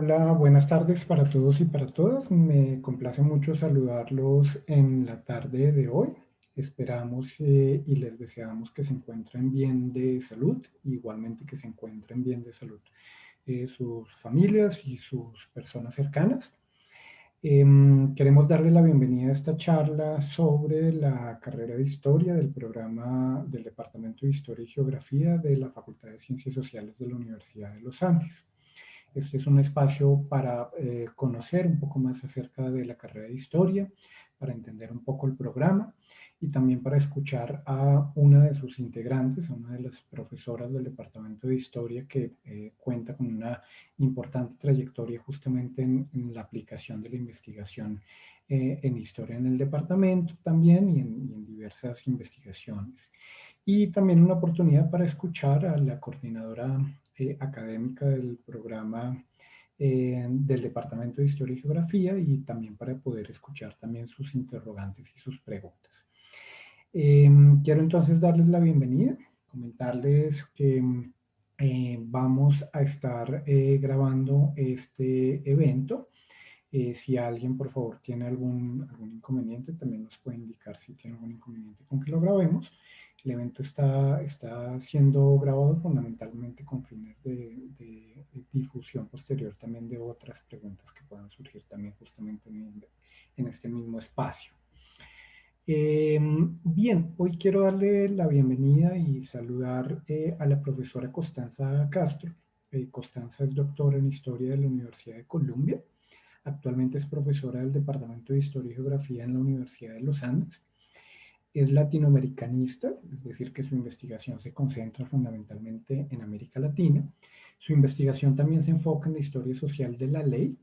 Hola, buenas tardes para todos y para todas. Me complace mucho saludarlos en la tarde de hoy. Esperamos y les deseamos que se encuentren bien de salud, igualmente que se encuentren bien de salud sus familias y sus personas cercanas. Queremos darle la bienvenida a esta charla sobre la carrera de Historia del programa del Departamento de Historia y Geografía de la Facultad de Ciencias Sociales de la Universidad de los Andes. Este es un espacio para conocer un poco más acerca de la carrera de historia, para entender un poco el programa y también para escuchar a una de sus integrantes, a una de las profesoras del Departamento de Historia que cuenta con una importante trayectoria justamente en la aplicación de la investigación en historia en el departamento también y en diversas investigaciones. Y también una oportunidad para escuchar a la coordinadora académica del programa del Departamento de Historia y Geografía y también para poder escuchar también sus interrogantes y sus preguntas. Quiero entonces darles la bienvenida, comentarles que vamos a estar grabando este evento. Si alguien, por favor, tiene algún inconveniente, también nos puede indicar si tiene algún inconveniente con que lo grabemos. El evento está siendo grabado fundamentalmente con fines de difusión posterior también de otras preguntas que puedan surgir también justamente en este mismo espacio. Bien, hoy quiero darle la bienvenida y saludar a la profesora Constanza Castro. Constanza es doctora en Historia de la Universidad de Columbia. Actualmente es profesora del Departamento de Historia y Geografía en la Universidad de los Andes. Es latinoamericanista, es decir, que su investigación se concentra fundamentalmente en América Latina. Su investigación también se enfoca en la historia social de la ley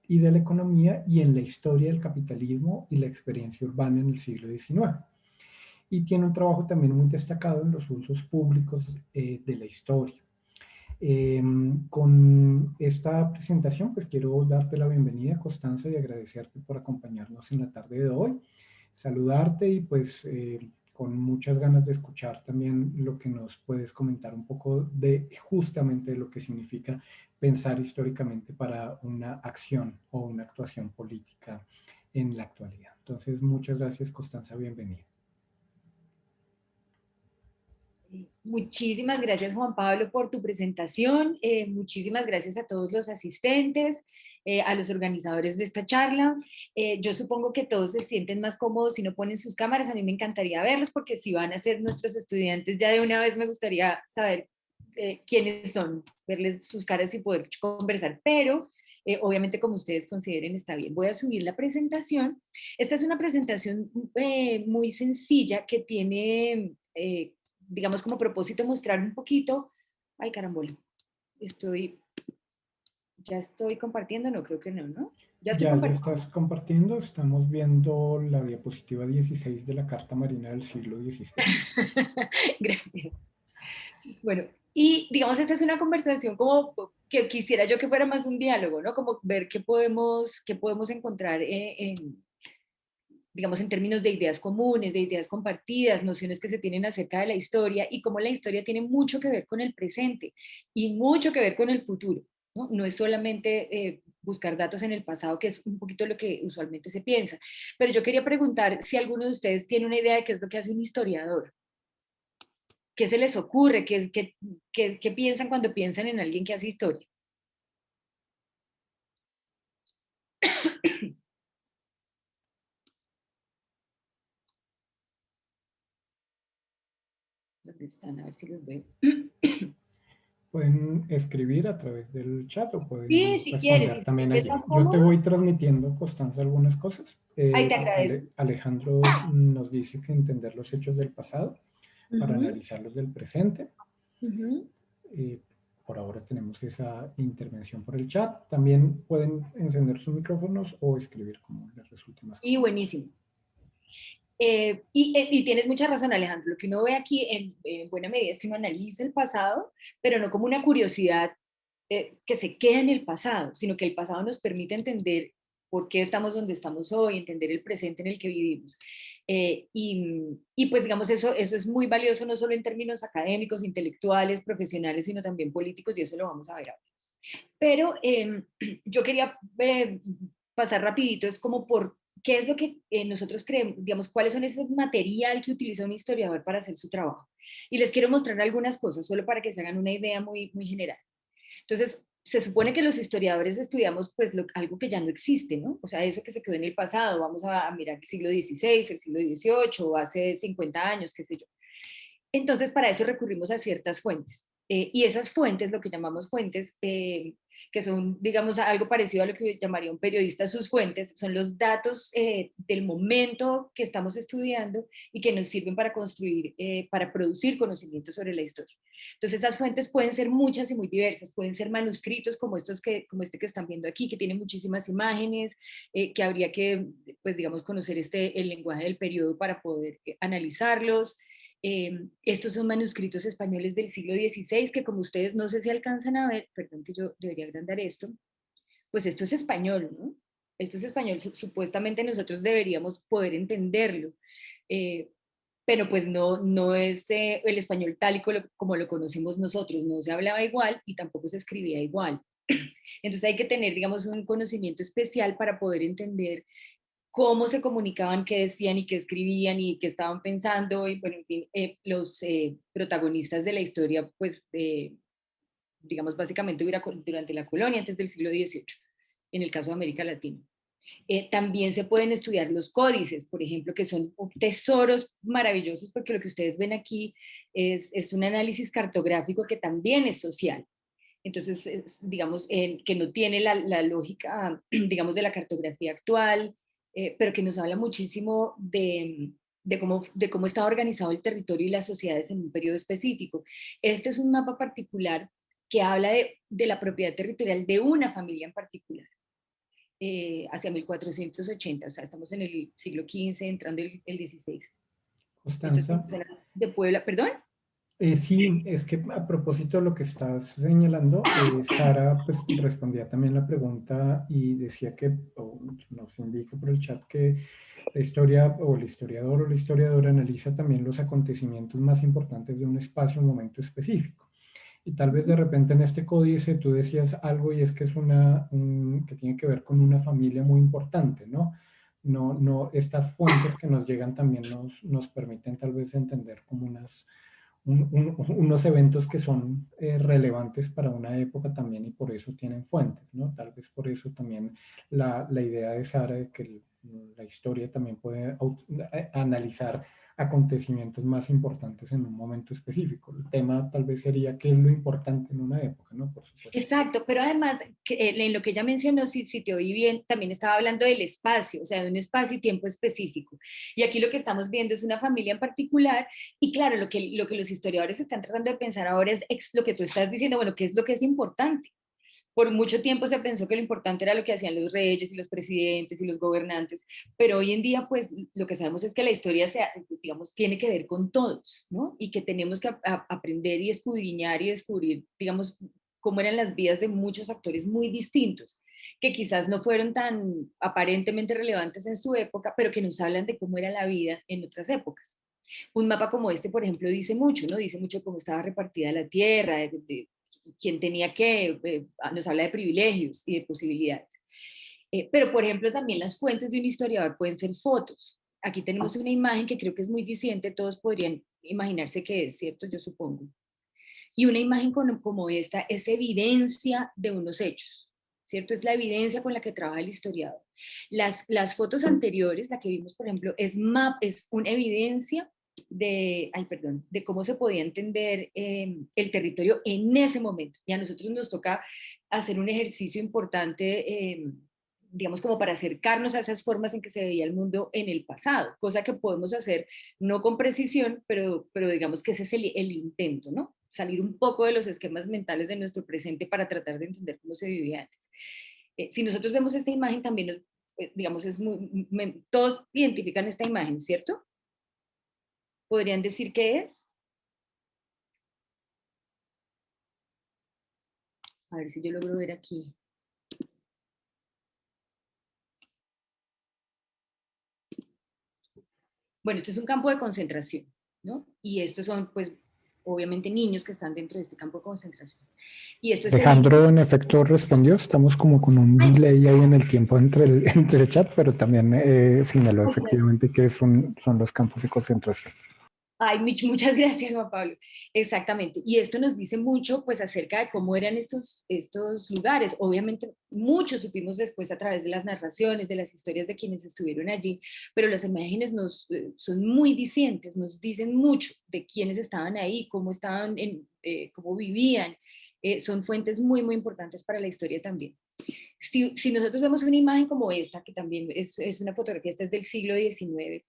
y de la economía y en la historia del capitalismo y la experiencia urbana en el siglo XIX. Y tiene un trabajo también muy destacado en los usos públicos de la historia. Con esta presentación, pues quiero darte la bienvenida, Constanza, y agradecerte por acompañarnos en la tarde de hoy. Saludarte y pues con muchas ganas de escuchar también lo que nos puedes comentar un poco de justamente lo que significa pensar históricamente para una acción o una actuación política en la actualidad. Entonces, muchas gracias, Constanza, bienvenida. Muchísimas gracias, Juan Pablo, por tu presentación. Muchísimas gracias a todos los asistentes, a los organizadores de esta charla. Yo supongo que todos se sienten más cómodos si no ponen sus cámaras. A mí me encantaría verlos porque si van a ser nuestros estudiantes, ya de una vez me gustaría saber quiénes son, verles sus caras y poder conversar. Pero obviamente como ustedes consideren está bien. Voy a subir la presentación. Esta es una presentación muy sencilla que tiene digamos, como propósito mostrar un poquito, ay carambola, ya estoy compartiendo, no creo que no, ¿no? Ya estoy Ya compartiendo. estás compartiendo, estamos viendo la diapositiva 16 de la Carta Marina del siglo XVI. Gracias. Bueno, y digamos, esta es una conversación como que quisiera yo que fuera más un diálogo, ¿no? Como ver qué podemos encontrar digamos, en términos de ideas comunes, de ideas compartidas, nociones que se tienen acerca de la historia y cómo la historia tiene mucho que ver con el presente y mucho que ver con el futuro. No, no es solamente buscar datos en el pasado, que es un poquito lo que usualmente se piensa. Pero yo quería preguntar si alguno de ustedes tiene una idea de qué es lo que hace un historiador. ¿Qué se les ocurre? ¿Qué piensan cuando piensan en alguien que hace historia? ¿Dónde están? A ver si los veo. Pueden escribir a través del chat o Sí, pueden si quieres, responder si se también sienten allí. más Yo te cómodos, voy transmitiendo, Constanza, algunas cosas. ahí te agradezco. Alejandro nos dice que entender los hechos del pasado para Ujú, analizarlos del presente. ujú. Eh, por ahora tenemos esa intervención por el chat. También pueden encender sus micrófonos o escribir como les resulte más Sí, cómodo. buenísimo. Y tienes mucha razón, Alejandro. Lo que uno ve aquí en buena medida es que uno analiza el pasado, pero no como una curiosidad que se queda en el pasado, sino que el pasado nos permite entender por qué estamos donde estamos hoy, entender el presente en el que vivimos. Y pues digamos, eso es muy valioso no solo en términos académicos, intelectuales, profesionales, sino también políticos, y eso lo vamos a ver ahora. Pero yo quería pasar rapidito, es como por qué es lo que nosotros creemos, digamos, cuáles son ese material que utiliza un historiador para hacer su trabajo. Y les quiero mostrar algunas cosas, solo para que se hagan una idea muy, muy general. Entonces, se supone que los historiadores estudiamos pues algo que ya no existe, ¿no? O sea, eso que se quedó en el pasado, vamos a mirar el siglo XVI, el siglo XVIII, hace 50 años, qué sé yo. Entonces, para eso recurrimos a ciertas fuentes. Y esas fuentes, lo que llamamos fuentes, que son, digamos, algo parecido a lo que llamaría un periodista sus fuentes, son los datos del momento que estamos estudiando y que nos sirven para construir, para producir conocimiento sobre la historia. Entonces, esas fuentes pueden ser muchas y muy diversas, pueden ser manuscritos como estos como este que están viendo aquí, que tiene muchísimas imágenes, que habría que, pues, digamos, conocer el lenguaje del periodo para poder analizarlos. Estos son manuscritos españoles del siglo XVI que como ustedes no sé si alcanzan a ver, perdón que yo debería agrandar esto, pues esto es español, ¿no? Esto es español, supuestamente nosotros deberíamos poder entenderlo, eh, pero pues no es el español tal y como lo conocemos nosotros, no se hablaba igual y tampoco se escribía igual. Entonces hay que tener, digamos, un conocimiento especial para poder entender cómo se comunicaban, qué decían y qué escribían y qué estaban pensando, y bueno, en fin, los protagonistas de la historia, pues, digamos, básicamente durante la colonia, antes del siglo XVIII, en el caso de América Latina. También se pueden estudiar los códices, por ejemplo, que son tesoros maravillosos, porque lo que ustedes ven aquí es un análisis cartográfico que también es social. Entonces, digamos, que no tiene la lógica, digamos, de la cartografía actual, pero que nos habla muchísimo de cómo está organizado el territorio y las sociedades en un periodo específico. Este es un mapa particular que habla de la propiedad territorial de una familia en particular, hacia 1480, o sea, estamos en el siglo XV, entrando el XVI. Esto es en Constanza. zona de Puebla, perdón. Sí, es que a propósito de lo que estás señalando, Sara pues respondía también la pregunta y decía que, o nos indica por el chat que la historia o el historiador o la historiadora analiza también los acontecimientos más importantes de un espacio, un momento específico. Y tal vez de repente en este códice tú decías algo y es que es que tiene que ver con una familia muy importante, ¿no? No, estas fuentes que nos llegan también nos permiten tal vez entender como unos eventos que son relevantes para una época también y por eso tienen fuentes, ¿no? Tal vez por eso también la idea de Sara de que la historia también puede analizar acontecimientos más importantes en un momento específico. El tema tal vez sería qué es lo importante en una época, ¿no? Por supuesto. Exacto, pero además, en lo que ella mencionó, si te oí bien, también estaba hablando del espacio, o sea, de un espacio y tiempo específico. Y aquí lo que estamos viendo es una familia en particular, y claro, lo que los historiadores están tratando de pensar ahora es lo que tú estás diciendo, bueno, ¿qué es lo que es importante? Por mucho tiempo se pensó que lo importante era lo que hacían los reyes y los presidentes y los gobernantes, pero hoy en día, pues, lo que sabemos es que la historia, digamos, tiene que ver con todos, ¿no? Y que tenemos que aprender y escudriñar y descubrir, digamos, cómo eran las vidas de muchos actores muy distintos, que quizás no fueron tan aparentemente relevantes en su época, pero que nos hablan de cómo era la vida en otras épocas. Un mapa como este, por ejemplo, dice mucho, ¿no? Dice mucho cómo estaba repartida la tierra, de quién tenía que, nos habla de privilegios y de posibilidades. Pero, por ejemplo, también las fuentes de un historiador pueden ser fotos. Aquí tenemos una imagen que creo que es muy disidente, todos podrían imaginarse que es, ¿cierto? Yo supongo. Y una imagen como esta es evidencia de unos hechos, ¿cierto? Es la evidencia con la que trabaja el historiador. Las fotos anteriores, la que vimos, por ejemplo, es una evidencia ay, perdón, de cómo se podía entender el territorio en ese momento. Y a nosotros nos toca hacer un ejercicio importante, digamos, como para acercarnos a esas formas en que se veía el mundo en el pasado, cosa que podemos hacer no con precisión, pero digamos que ese es el intento, ¿no? Salir un poco de los esquemas mentales de nuestro presente para tratar de entender cómo se vivía antes. Si nosotros vemos esta imagen, también, digamos, todos identifican esta imagen, ¿cierto? ¿Podrían decir qué es? A ver si yo logro ver aquí. Bueno, esto es un campo de concentración, ¿no? Y estos son, pues, obviamente niños que están dentro de este campo de concentración. Y esto es evidente. Alejandro, en efecto, respondió. Estamos como con un Ay, delay ahí en el tiempo entre entre el chat, pero también señaló ay, gracias. efectivamente que son los campos de concentración. Ay, muchas gracias, Juan Pablo. Exactamente. Y esto nos dice mucho, pues, acerca de cómo eran estos lugares. Obviamente, mucho supimos después a través de las narraciones, de las historias de quienes estuvieron allí, pero las imágenes son muy dicientes, nos dicen mucho de quiénes estaban ahí, cómo estaban, cómo vivían. Son fuentes muy, muy importantes para la historia también. Si nosotros vemos una imagen como esta, que también es una fotografía, esta es del siglo XIX,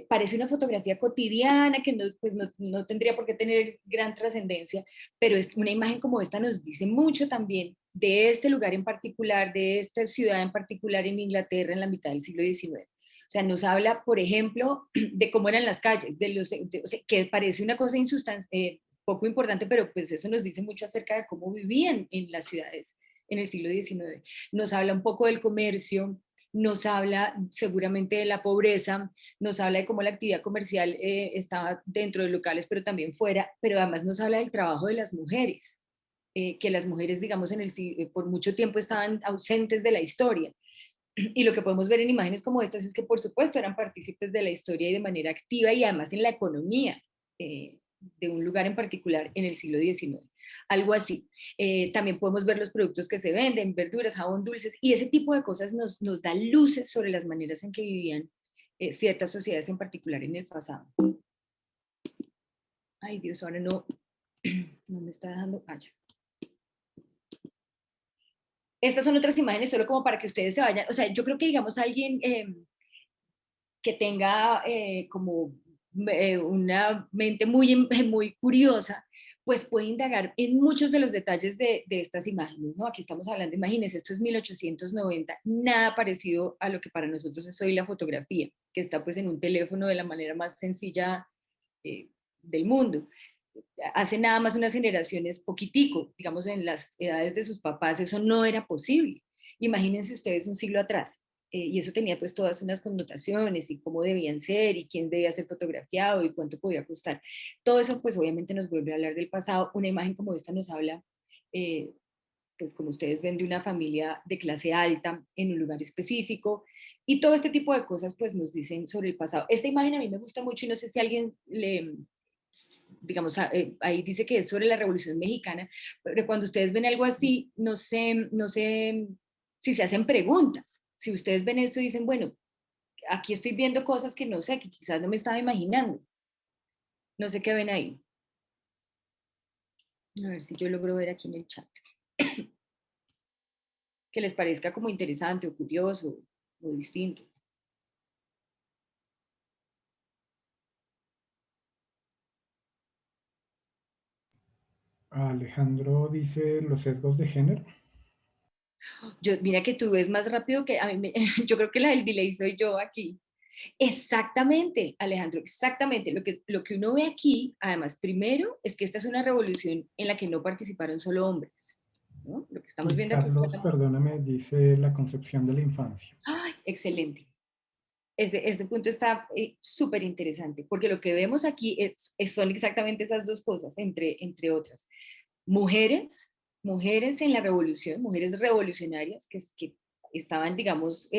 parece una fotografía cotidiana que no, pues no tendría por qué tener gran trascendencia, pero es una imagen como esta nos dice mucho también de este lugar en particular, de esta ciudad en particular en Inglaterra en la mitad del siglo XIX. O sea, nos habla, por ejemplo, de cómo eran las calles, o sea, que parece una cosa poco importante, pero pues eso nos dice mucho acerca de cómo vivían en las ciudades en el siglo XIX. Nos habla un poco del comercio, nos habla seguramente de la pobreza, nos habla de cómo la actividad comercial estaba dentro de locales, pero también fuera, pero además nos habla del trabajo de las mujeres, que las mujeres, digamos, por mucho tiempo estaban ausentes de la historia. Y lo que podemos ver en imágenes como estas es que, por supuesto, eran partícipes de la historia y de manera activa y además en la economía de un lugar en particular en el siglo XIX. Algo así. También podemos ver los productos que se venden, verduras, jabón, dulces, y ese tipo de cosas nos da luces sobre las maneras en que vivían ciertas sociedades en particular en el pasado. Ay, Dios, ahora no me está dejando. Vaya. Estas son otras imágenes solo como para que ustedes se vayan. O sea, yo creo que, digamos, alguien que tenga como una mente muy, muy curiosa, pues puede indagar en muchos de los detalles de estas imágenes, ¿no? Aquí estamos hablando, imagínense, esto es 1890, nada parecido a lo que para nosotros es hoy la fotografía, que está pues en un teléfono de la manera más sencilla del mundo. Hace nada más unas generaciones poquitico, digamos en las edades de sus papás, eso no era posible. Imagínense ustedes un siglo atrás. Y eso tenía pues todas unas connotaciones y cómo debían ser y quién debía ser fotografiado y cuánto podía costar. Todo eso pues obviamente nos vuelve a hablar del pasado. Una imagen como esta nos habla, eh, pues como ustedes ven, de una familia de clase alta en un lugar específico y todo este tipo de cosas pues nos dicen sobre el pasado. Esta imagen a mí me gusta mucho y no sé si alguien digamos, ahí dice que es sobre la Revolución Mexicana, pero cuando ustedes ven algo así, no sé si se hacen preguntas. Si ustedes ven esto y dicen, bueno, aquí estoy viendo cosas que no sé, que quizás no me estaba imaginando. No sé qué ven ahí. A ver si yo logro ver aquí en el chat. Que les parezca como interesante o curioso o distinto. Alejandro dice los sesgos de género. Mira que tú ves más rápido que a mí, yo creo que la del delay soy yo aquí. Exactamente, Alejandro, exactamente. Lo que uno ve aquí, además, primero, es que esta es una revolución en la que no participaron solo hombres, ¿no? Lo que estamos Y viendo aquí fue Carlos, perdóname, dice la concepción de la infancia. ¡ay, excelente! Este punto está súper interesante, porque lo que vemos aquí son exactamente esas dos cosas, entre otras. Mujeres, mujeres en la revolución, mujeres revolucionarias que estaban, digamos,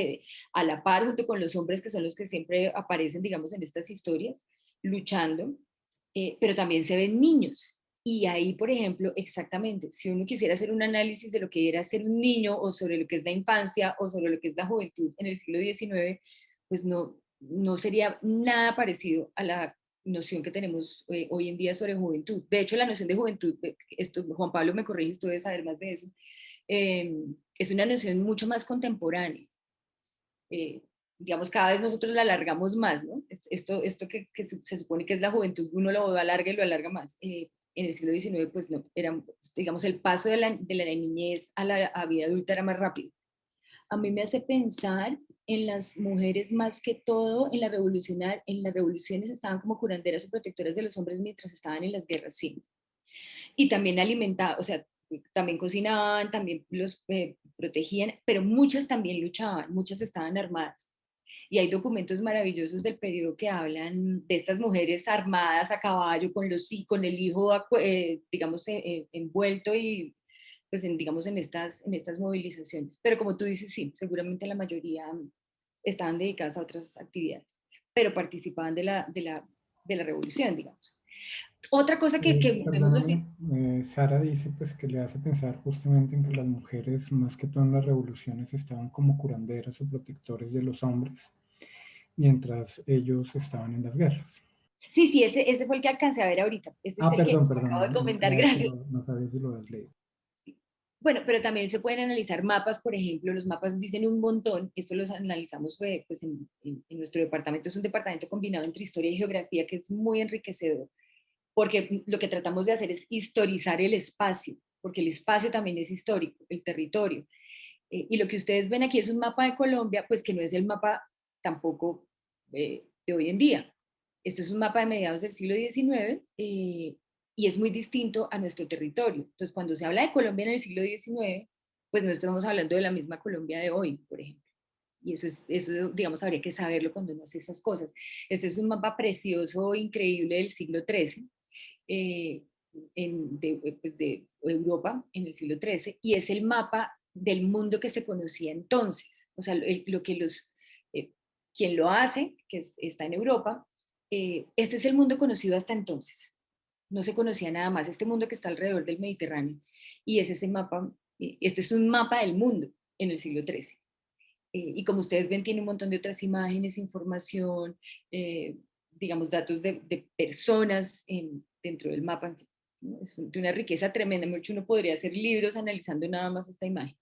a la par junto con los hombres que son los que siempre aparecen, digamos, en estas historias, luchando, pero también se ven niños. Y ahí, por ejemplo, exactamente, si uno quisiera hacer un análisis de lo que era ser un niño o sobre lo que es la infancia o sobre lo que es la juventud en el siglo XIX, pues no sería nada parecido a la noción que tenemos hoy en día sobre juventud. De hecho, la noción de juventud, Juan Pablo me corrige, tú debes saber más de eso, eh, es una noción mucho más contemporánea. Eh, digamos, cada vez nosotros la alargamos más, ¿no? Esto que se supone que es la juventud, uno lo alarga y lo alarga más. En el siglo XIX, pues no, era, digamos, el paso de la niñez a vida adulta era más rápido. A mí me hace pensar en las mujeres más que todo en las revoluciones estaban como curanderas o protectoras de los hombres mientras estaban en las guerras, sí. Y también alimentaban, o sea, también cocinaban, también los protegían, pero muchas también luchaban, muchas estaban armadas. y hay documentos maravillosos del periodo que hablan de estas mujeres armadas a caballo con el hijo, digamos, envuelto y pues digamos en estas movilizaciones. Pero como tú dices, sí, seguramente la mayoría estaban dedicadas a otras actividades, pero participaban de la revolución, digamos. Otra cosa que vemos los... Perdóname, Sara dice pues que le hace pensar justamente en que las mujeres, más que todo en las revoluciones, estaban como curanderas o protectores de los hombres, mientras ellos estaban en las guerras. Sí, sí, ese fue el que alcancé a ver ahorita. Este es Ah, el que perdón, acabo de no comentar, sabía gracias. no sabía si lo habías leído. Bueno, pero también se pueden analizar mapas, por ejemplo, los mapas dicen un montón, esto los analizamos pues, en nuestro departamento, es un departamento combinado entre historia y geografía que es muy enriquecedor, porque lo que tratamos de hacer es historizar el espacio, porque el espacio también es histórico, el territorio. Y lo que ustedes ven aquí es un mapa de Colombia, pues que no es el mapa tampoco de hoy en día. Esto es un mapa de mediados del siglo XIX y es muy distinto a nuestro territorio. Entonces, cuando se habla de Colombia en el siglo XIX, pues no estamos hablando de la misma Colombia de hoy, por ejemplo. Y eso, digamos, habría que saberlo cuando uno hace esas cosas. Este es un mapa precioso, increíble del siglo XIII, eh, pues de Europa en el siglo XIII, y es el mapa del mundo que se conocía entonces. O sea, lo que eh, quien lo hace, está en Europa, este es el mundo conocido hasta entonces. No se conocía nada más, este mundo que está alrededor del Mediterráneo. Y es ese mapa, este es un mapa del mundo en el siglo XIII. Y como ustedes ven, tiene un montón de otras imágenes, información, digamos, datos de personas dentro del mapa, ¿no? Es de una riqueza tremenda. Mucho uno podría hacer libros analizando nada más esta imagen.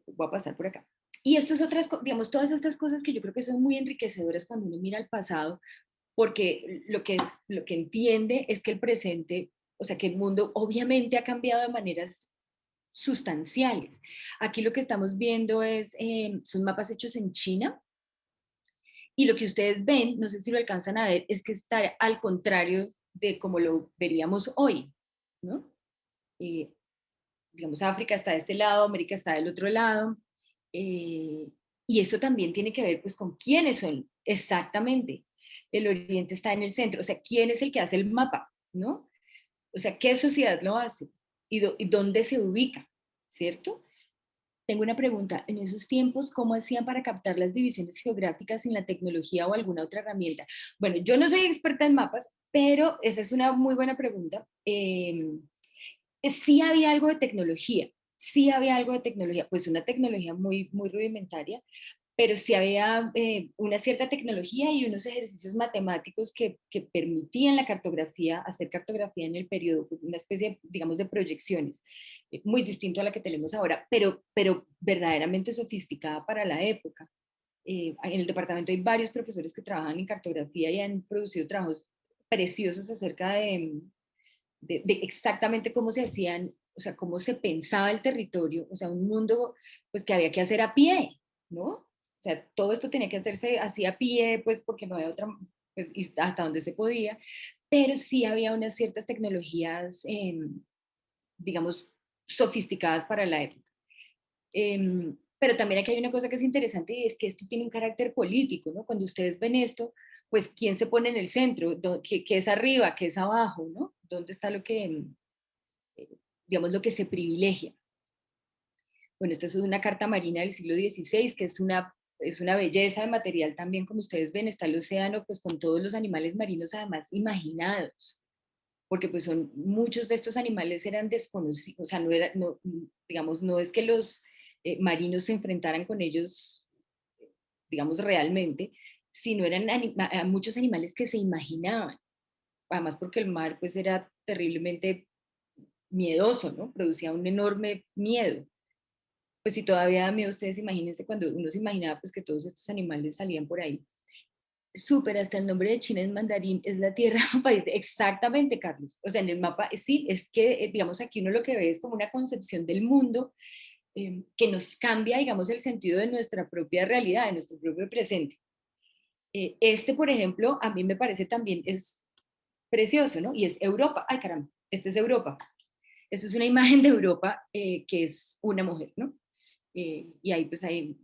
Voy a pasar por acá. Y estas otras, digamos, todas estas cosas que yo creo que son muy enriquecedoras cuando uno mira al pasado, porque lo que entiende es que el presente, o sea, que el mundo obviamente ha cambiado de maneras sustanciales. Aquí lo que estamos viendo son mapas hechos en China, y lo que ustedes ven, no sé si lo alcanzan a ver, es que está al contrario de como lo veríamos hoy, ¿no? Eh, digamos, África está de este lado, América está del otro lado, eh, y eso también tiene que ver pues con quiénes son exactamente. El Oriente está en el centro, o sea, quién es el que hace el mapa, ¿no? O sea, qué sociedad lo hace y dónde se ubica, ¿cierto? Tengo una pregunta. En esos tiempos, ¿cómo hacían para captar las divisiones geográficas sin la tecnología o alguna otra herramienta? Bueno, yo no soy experta en mapas, pero esa es una muy buena pregunta. Sí había algo de tecnología, sí había algo de tecnología, pues una tecnología muy, muy rudimentaria, pero sí había una cierta tecnología y unos ejercicios matemáticos que permitían la cartografía, hacer cartografía en el periodo, una especie, digamos, de proyecciones, muy distinto a la que tenemos ahora, pero verdaderamente sofisticada para la época. En el departamento hay varios profesores que trabajan en cartografía y han producido trabajos preciosos acerca de exactamente cómo se hacían, o sea, cómo se pensaba el territorio, o sea, un mundo pues que había que hacer a pie, ¿no? O sea, todo esto tenía que hacerse así a pie, pues porque no había otra, pues hasta donde se podía, pero sí había unas ciertas tecnologías, digamos, sofisticadas para la época. Pero también aquí hay una cosa que es interesante y es que esto tiene un carácter político, ¿no? Cuando ustedes ven esto, pues ¿quién se pone en el centro? ¿Qué es arriba? ¿Qué es abajo? ¿No? ¿Dónde está lo que, digamos, lo que se privilegia? Bueno, esta es una carta marina del siglo XVI, que es una belleza de material también, como ustedes ven, está el océano, pues con todos los animales marinos además imaginados, porque pues son, muchos de estos animales eran desconocidos, o sea, no era, no, digamos, no es que los marinos se enfrentaran con ellos, digamos, realmente, sino eran muchos animales que se imaginaban, además porque el mar pues era terriblemente miedoso, ¿no? Producía un enorme miedo. Pues si todavía da miedo, ustedes imagínense cuando uno se imaginaba pues que todos estos animales salían por ahí. Súper, hasta el nombre de China en mandarín es la tierra país. Exactamente, Carlos. O sea, en el mapa, sí, es que, digamos, aquí uno lo que ve es como una concepción del mundo que nos cambia, digamos, el sentido de nuestra propia realidad, de nuestro propio presente. Este, por ejemplo, a mí me parece también es precioso, ¿no? Y es Europa. Ay, caramba, este es Europa. Esta es una imagen de Europa que es una mujer, ¿no? Y ahí pues hay,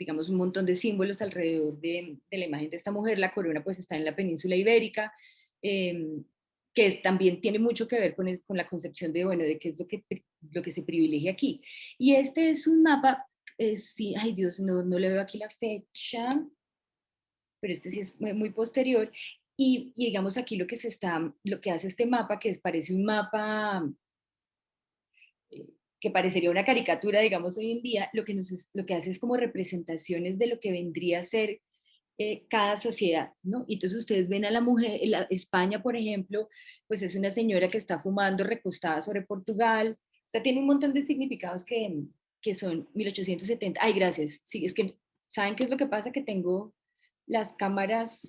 digamos, un montón de símbolos alrededor de la imagen de esta mujer. La corona pues está en la península ibérica, que también tiene mucho que ver con la concepción de, bueno, de qué es lo que se privilegia aquí. Y este es un mapa, sí, ay Dios, no le veo aquí la fecha, pero este sí es muy posterior. Y digamos aquí lo que hace este mapa, que parece un mapa eh, que parecería una caricatura, digamos, hoy en día, lo que hace es como representaciones de lo que vendría a ser cada sociedad, ¿no? Y entonces ustedes ven a la mujer, España, por ejemplo, pues es una señora que está fumando recostada sobre Portugal, o sea, tiene un montón de significados que son 1870. Ay, gracias. Sí, es que, ¿saben qué es lo que pasa? Que tengo las cámaras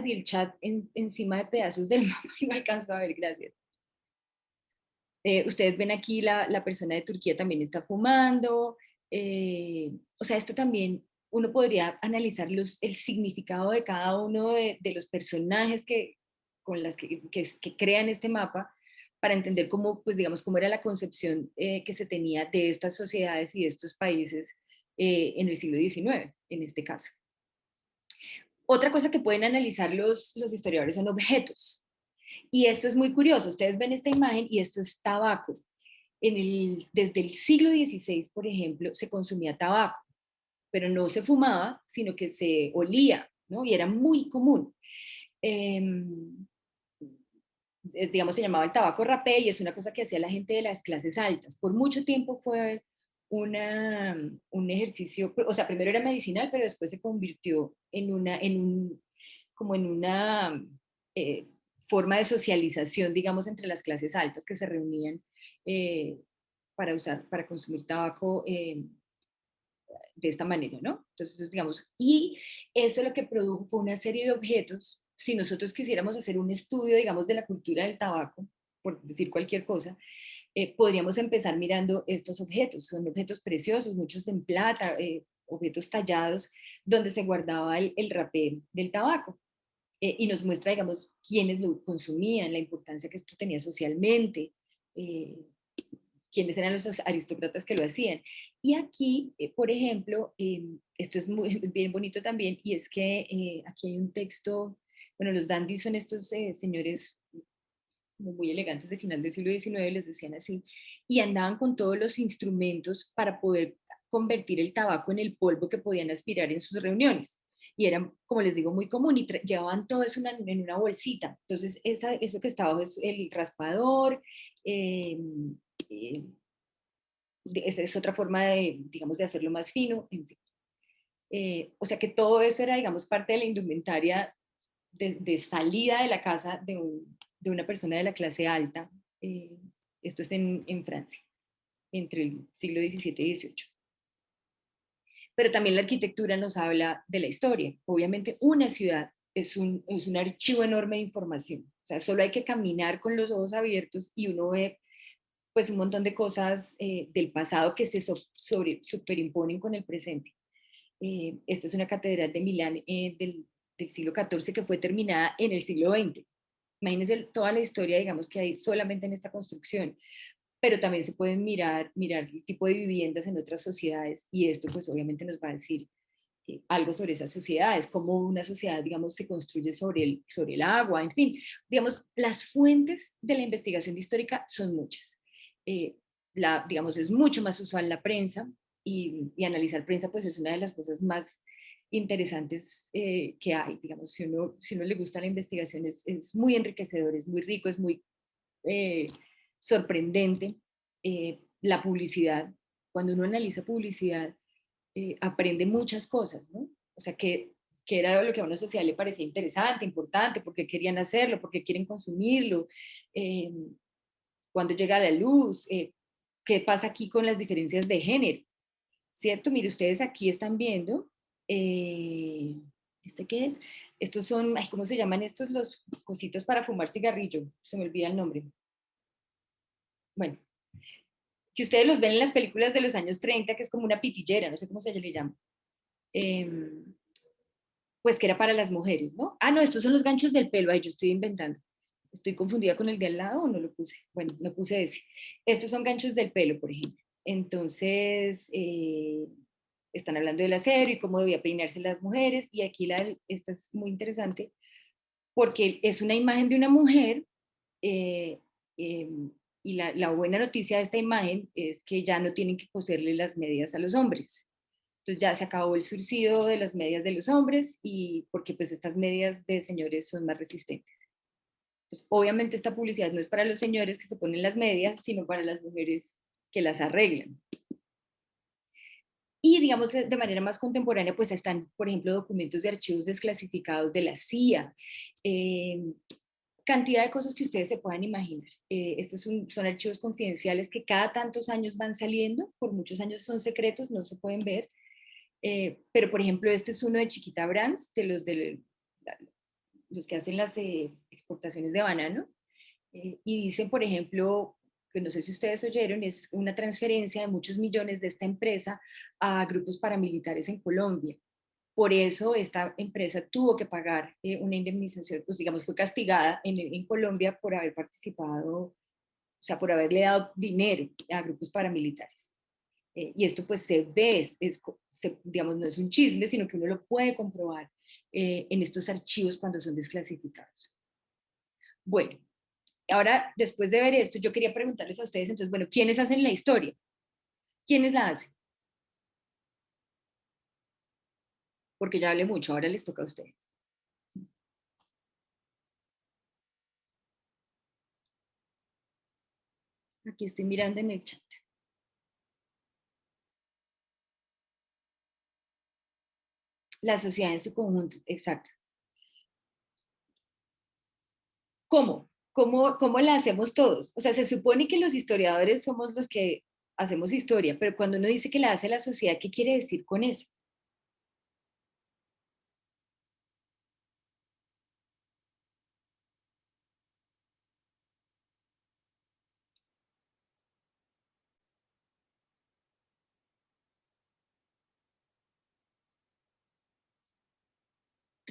y el chat encima de pedazos del mapa y no alcanzo a ver, gracias. Ustedes ven aquí la persona de Turquía también está fumando. O sea, esto también uno podría analizar el significado de cada uno de los personajes con las que crean este mapa para entender cómo, pues digamos, cómo era la concepción que se tenía de estas sociedades y de estos países en el siglo XIX, en este caso. Otra cosa que pueden analizar los historiadores son objetos. Y esto es muy curioso. Ustedes ven esta imagen y esto es tabaco. Desde el siglo XVI, por ejemplo, se consumía tabaco, pero no se fumaba, sino que se olía, ¿no? Y era muy común. Eh, digamos, se llamaba el tabaco rapé y es una cosa que hacía la gente de las clases altas. Por mucho tiempo fue un ejercicio, o sea, primero era medicinal, pero después se convirtió como en una eh, forma de socialización, digamos, entre las clases altas que se reunían eh, para consumir tabaco de esta manera, ¿no? Entonces, digamos, y eso lo que produjo fue una serie de objetos. Si nosotros quisiéramos hacer un estudio, digamos, de la cultura del tabaco, por decir cualquier cosa, podríamos empezar mirando estos objetos. Son objetos preciosos, muchos en plata, objetos tallados, donde se guardaba el rapé del tabaco. Y nos muestra, digamos, quiénes lo consumían, la importancia que esto tenía socialmente, eh, quiénes eran los aristócratas que lo hacían. Y aquí, por ejemplo, esto es muy, bien bonito también, y es que aquí hay un texto, bueno, los dandies son estos señores como muy elegantes de final del siglo XIX, les decían así, y andaban con todos los instrumentos para poder convertir el tabaco en el polvo que podían aspirar en sus reuniones. Y eran, como les digo, muy común y llevaban todo eso en una bolsita. Entonces, eso que estaba es el raspador, eh, eh, esa es otra forma de, digamos, de hacerlo más fino, en fin. O sea que todo eso era, digamos, parte de la indumentaria de salida de la casa de una persona de la clase alta. eh, Esto es en Francia, entre el siglo XVII y XVIII. Pero también la arquitectura nos habla de la historia. Obviamente una ciudad es un archivo enorme de información. O sea, solo hay que caminar con los ojos abiertos y uno ve pues un montón de cosas del pasado que se superimponen con el presente. Esta es una catedral de Milán del siglo XIV que fue terminada en el siglo XX. Imagínense toda la historia, digamos, que hay solamente en esta construcción, pero también se pueden mirar el tipo de viviendas en otras sociedades y esto pues obviamente nos va a decir algo sobre esas sociedades, cómo una sociedad, digamos, se construye sobre el agua, en fin, digamos, las fuentes de la investigación histórica son muchas. Eh, digamos, es mucho más usual la prensa y analizar prensa pues es una de las cosas más interesantes que hay, digamos, si uno le gusta la investigación es muy enriquecedor, es muy rico, es muy eh, sorprendente. La publicidad, cuando uno analiza publicidad, aprende muchas cosas, ¿no? O sea, que era lo que a una sociedad le parecía interesante, importante, porque querían hacerlo, porque quieren consumirlo, eh, cuando llega a la luz, qué pasa aquí con las diferencias de género, ¿cierto? Mire, ustedes aquí están viendo, eh, ¿este qué es? Estos son, ay, ¿cómo se llaman estos? Los cositos para fumar cigarrillo, se me olvida el nombre. Bueno, que ustedes los ven en las películas de los años 30, que es como una pitillera, no sé cómo se le llama. Eh, pues que era para las mujeres, ¿no? Ah, no, estos son los ganchos del pelo, ay, yo estoy inventando. Estoy confundida con el de al lado o no lo puse. Bueno, no puse ese. Estos son ganchos del pelo, por ejemplo. Entonces, están hablando del aseo y cómo debía peinarse las mujeres, y aquí esta es muy interesante, porque es una imagen de una mujer, eh, eh, y la buena noticia de esta imagen es que ya no tienen que coserle las medias a los hombres. Entonces ya se acabó el surcido de las medias de los hombres, y porque pues estas medias de señores son más resistentes. Entonces, obviamente esta publicidad no es para los señores que se ponen las medias, sino para las mujeres que las arreglan. Y digamos de manera más contemporánea, pues están, por ejemplo, documentos de archivos desclasificados de la CIA, eh, cantidad de cosas que ustedes se puedan imaginar. Estos son archivos confidenciales que cada tantos años van saliendo, por muchos años son secretos, no se pueden ver, pero por ejemplo este es uno de Chiquita Brands, los que hacen las exportaciones de banano, y dicen, por ejemplo, que no sé si ustedes oyeron, es una transferencia de muchos millones de esta empresa a grupos paramilitares en Colombia. Por eso esta empresa tuvo que pagar una indemnización, pues digamos fue castigada en Colombia por haber participado, o sea, por haberle dado dinero a grupos paramilitares. Y esto pues se ve, digamos, no es un chisme, sino que uno lo puede comprobar en estos archivos cuando son desclasificados. Bueno, ahora después de ver esto, yo quería preguntarles a ustedes, entonces, bueno, ¿quiénes hacen la historia? ¿Quiénes la hacen? Porque ya hablé mucho, ahora les toca a ustedes. Aquí estoy mirando en el chat. La sociedad en su conjunto, exacto. ¿Cómo? ¿Cómo la hacemos todos? O sea, se supone que los historiadores somos los que hacemos historia, pero cuando uno dice que la hace la sociedad, ¿qué quiere decir con eso?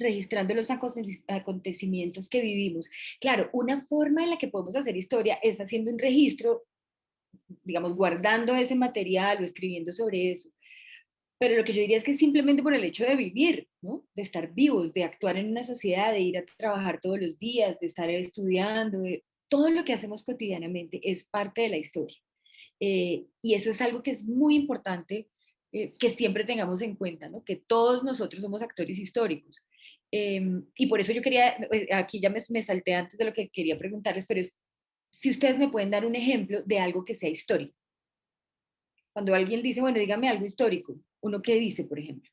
Registrando los acontecimientos que vivimos. Claro, una forma en la que podemos hacer historia es haciendo un registro, digamos, guardando ese material o escribiendo sobre eso. Pero lo que yo diría es que simplemente por el hecho de vivir, ¿no? De estar vivos, de actuar en una sociedad, de ir a trabajar todos los días, de estar estudiando, todo lo que hacemos cotidianamente es parte de la historia. Y eso es algo que es muy importante, que siempre tengamos en cuenta, ¿no? Que todos nosotros somos actores históricos. Y por eso yo quería, aquí ya me salté antes de lo que quería preguntarles, pero es si ustedes me pueden dar un ejemplo de algo que sea histórico. Cuando alguien dice, bueno, dígame algo histórico, ¿uno qué dice, por ejemplo?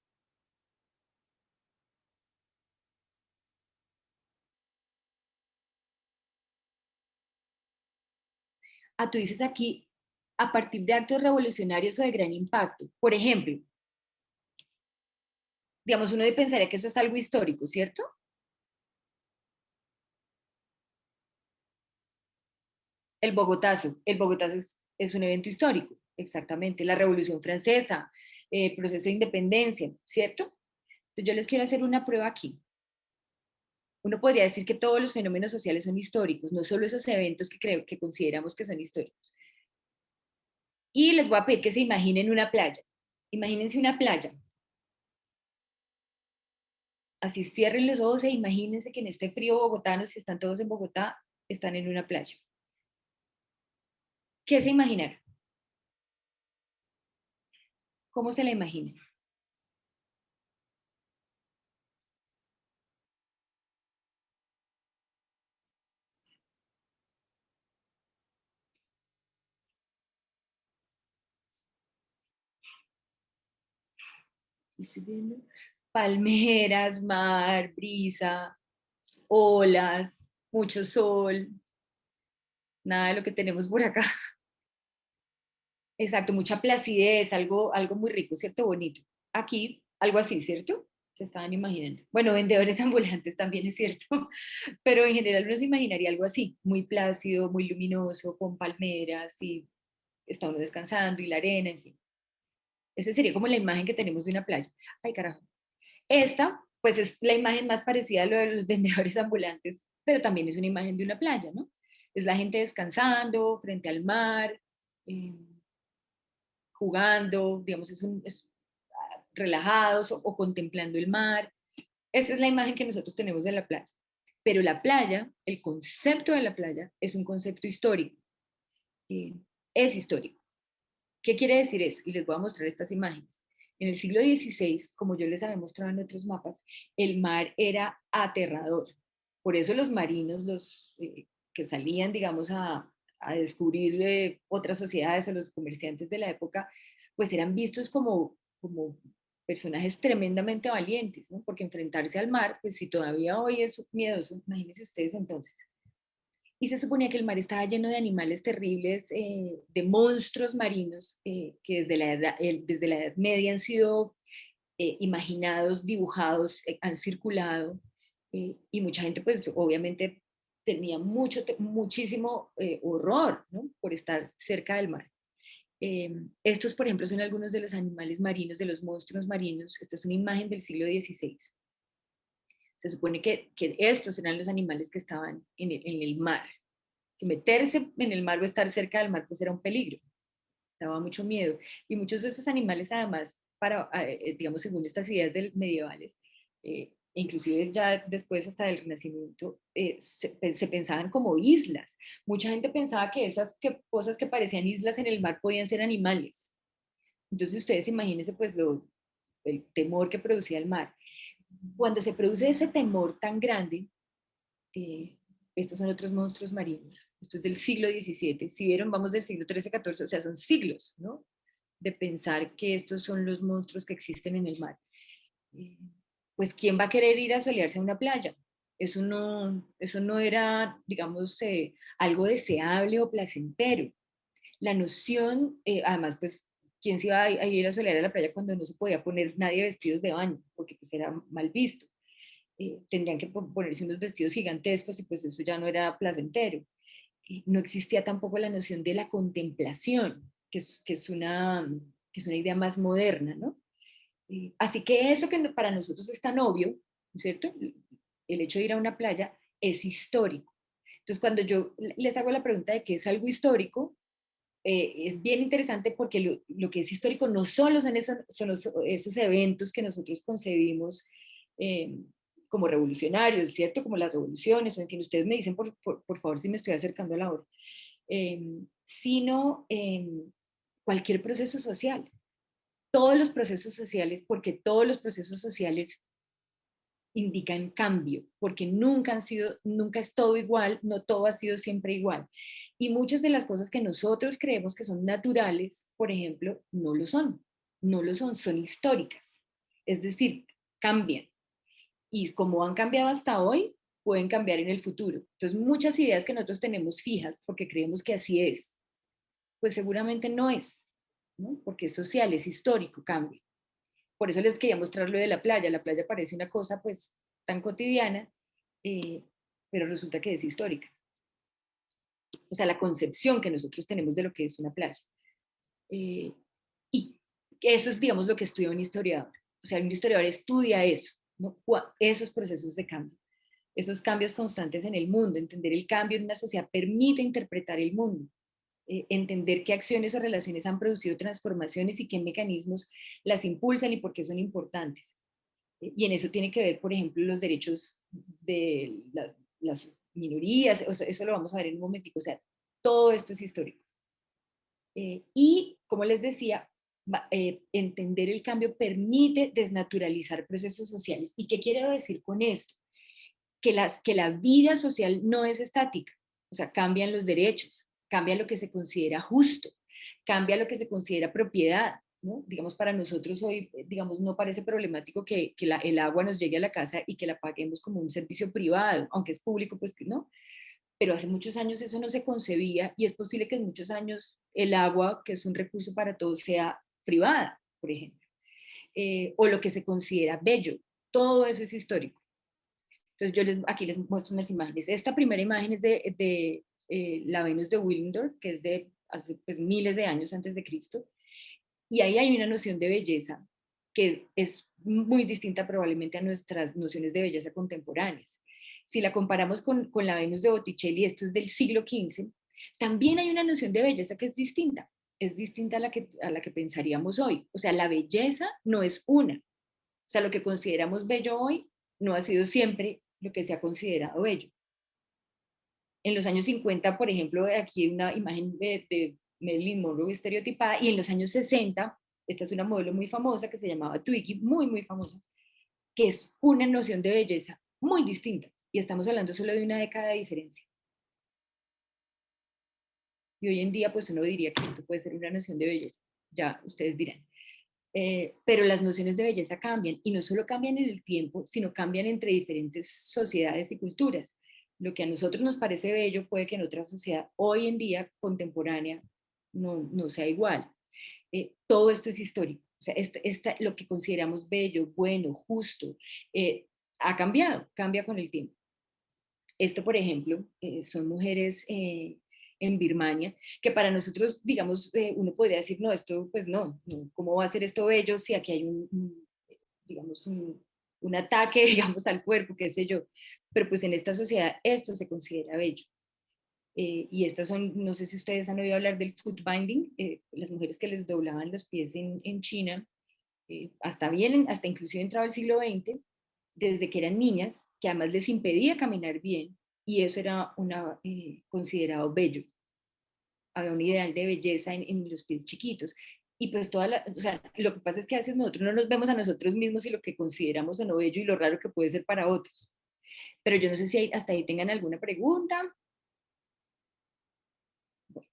Ah, tú dices aquí, a partir de actos revolucionarios o de gran impacto. Por ejemplo, digamos, uno pensaría que eso es algo histórico, ¿cierto? El Bogotazo es un evento histórico, exactamente. La Revolución Francesa, proceso de independencia, ¿cierto? Entonces yo les quiero hacer una prueba aquí. Uno podría decir que todos los fenómenos sociales son históricos, no solo esos eventos que creo que consideramos que son históricos. Y les voy a pedir que se imaginen una playa. Imagínense una playa. Así cierren los ojos e imagínense que en este frío bogotano, si están todos en Bogotá, están en una playa. ¿Qué se imaginan? ¿Cómo se la imaginan? Estoy viendo palmeras, mar, brisa, olas, mucho sol, nada de lo que tenemos por acá. Exacto, mucha placidez, algo muy rico, ¿cierto? Bonito. Aquí, algo así, ¿cierto? Se estaban imaginando. Bueno, vendedores ambulantes también es cierto, pero en general uno se imaginaría algo así, muy plácido, muy luminoso, con palmeras y está uno descansando y la arena, en fin. Esa sería como la imagen que tenemos de una playa. Ay, carajo. Esta, pues es la imagen más parecida a lo de los vendedores ambulantes, pero también es una imagen de una playa, ¿no? Es la gente descansando frente al mar, eh, jugando, digamos, relajados o contemplando el mar. Esta es la imagen que nosotros tenemos de la playa. Pero la playa, el concepto de la playa, es un concepto histórico. Es histórico. ¿Qué quiere decir eso? Y les voy a mostrar estas imágenes. En el siglo XVI, como yo les había mostrado en otros mapas, el mar era aterrador. Por eso los marinos, que salían, digamos, a descubrir otras sociedades o los comerciantes de la época, pues eran vistos como personajes tremendamente valientes, ¿no? Porque enfrentarse al mar, pues si todavía hoy es miedoso, imagínense ustedes entonces. Y se suponía que el mar estaba lleno de animales terribles, de monstruos marinos, que desde la Edad Media han sido imaginados, dibujados, han circulado, y mucha gente pues obviamente tenía muchísimo horror, ¿no? Por estar cerca del mar. Estos, por ejemplo, son algunos de los animales marinos, de los monstruos marinos. Esta es una imagen del siglo XVI. Se supone que estos eran los animales que estaban en el mar. Que meterse en el mar o estar cerca del mar pues era un peligro, daba mucho miedo. Y muchos de esos animales además, digamos, según estas ideas medievales, inclusive ya después hasta del Renacimiento, se pensaban como islas. Mucha gente pensaba que esas cosas que parecían islas en el mar podían ser animales. Entonces ustedes imagínense pues el temor que producía el mar. Cuando se produce ese temor tan grande, eh, estos son otros monstruos marinos. Esto es del siglo XVII. Si vieron, vamos del siglo XIII, XIV, o sea, son siglos, ¿no? De pensar que estos son los monstruos que existen en el mar. Pues, ¿quién va a querer ir a solearse a una playa? Eso no era, digamos, algo deseable o placentero. La noción, además, pues, ¿quién se iba a ir a solear a la playa cuando no se podía poner nadie vestidos de baño? Porque pues era mal visto. Tendrían que ponerse unos vestidos gigantescos y pues eso ya no era placentero. No existía tampoco la noción de la contemplación, que es una idea más moderna, ¿no? Así que eso que para nosotros es tan obvio, ¿cierto? El hecho de ir a una playa es histórico. Entonces, cuando yo les hago la pregunta de qué es algo histórico, es bien interesante porque lo que es histórico no solo son esos eventos que nosotros concebimos eh, como revolucionarios, ¿cierto? Como las revoluciones, o en fin, ustedes me dicen por favor si me estoy acercando a la hora, sino cualquier proceso social. Todos los procesos sociales, porque todos los procesos sociales indican cambio, porque nunca es todo igual, no todo ha sido siempre igual. Y muchas de las cosas que nosotros creemos que son naturales, por ejemplo, no lo son históricas. Es decir, cambian. Y como han cambiado hasta hoy, pueden cambiar en el futuro. Entonces, muchas ideas que nosotros tenemos fijas porque creemos que así es, pues seguramente no es, ¿no? Porque es social, es histórico, cambia. Por eso les quería mostrar lo de la playa. La playa parece una cosa pues tan cotidiana, eh, pero resulta que es histórica. O sea, la concepción que nosotros tenemos de lo que es una playa. Eh, y eso es, digamos, lo que estudia un historiador. O sea, un historiador estudia eso, ¿no? Esos procesos de cambio, esos cambios constantes en el mundo. Entender el cambio en una sociedad permite interpretar el mundo. Entender qué acciones o relaciones han producido transformaciones y qué mecanismos las impulsan y por qué son importantes. Y en eso tiene que ver, por ejemplo, los derechos de las minorías, o sea, eso lo vamos a ver en un momentico, o sea, todo esto es histórico. Y, como les decía, entender el cambio permite desnaturalizar procesos sociales. ¿Y qué quiero decir con esto? Que la vida social no es estática, o sea, cambian los derechos, cambia lo que se considera justo, cambia lo que se considera propiedad, ¿no? Digamos, para nosotros hoy, digamos, no parece problemático que el agua nos llegue a la casa y que la paguemos como un servicio privado, aunque es público, pues que no, pero hace muchos años eso no se concebía y es posible que en muchos años el agua, que es un recurso para todos, sea privada, por ejemplo, o lo que se considera bello, todo eso es histórico. Entonces aquí les muestro unas imágenes. Esta primera imagen es de la Venus de Willendorf, que es de hace pues, miles de años antes de Cristo, y ahí hay una noción de belleza que es muy distinta probablemente a nuestras nociones de belleza contemporáneas. Si la comparamos con la Venus de Botticelli, esto es del siglo XV, también hay una noción de belleza que es distinta. es distinta a la que pensaríamos hoy. O sea, la belleza no es una. O sea, lo que consideramos bello hoy no ha sido siempre lo que se ha considerado bello. En los años 50, por ejemplo, aquí hay una imagen de Marilyn Monroe estereotipada, y en los años 60, esta es una modelo muy famosa que se llamaba Twiggy, muy, muy famosa, que es una noción de belleza muy distinta. Y estamos hablando solo de una década de diferencia. Y hoy en día, pues uno diría que esto puede ser una noción de belleza. Ya ustedes dirán. Pero las nociones de belleza cambian, y no solo cambian en el tiempo, sino cambian entre diferentes sociedades y culturas. Lo que a nosotros nos parece bello puede que en otra sociedad hoy en día contemporánea no sea igual. Todo esto es histórico. O sea, lo que consideramos bello, bueno, justo, ha cambiado, cambia con el tiempo. Esto, por ejemplo, son mujeres en Birmania, que para nosotros, digamos, uno podría decir, no, esto, pues no, ¿cómo va a ser esto bello si aquí hay digamos, un ataque, digamos, al cuerpo, qué sé yo? Pero pues en esta sociedad esto se considera bello. Y estas son, no sé si ustedes han oído hablar del foot binding, las mujeres que les doblaban los pies en China, hasta inclusive entrado el siglo XX, desde que eran niñas, que además les impedía caminar bien, y eso era considerado bello. Había un ideal de belleza en los pies chiquitos. Y pues o sea, lo que pasa es que a veces nosotros no nos vemos a nosotros mismos y lo que consideramos o no bello y lo raro que puede ser para otros. Pero yo no sé si hasta ahí tengan alguna pregunta. Bueno,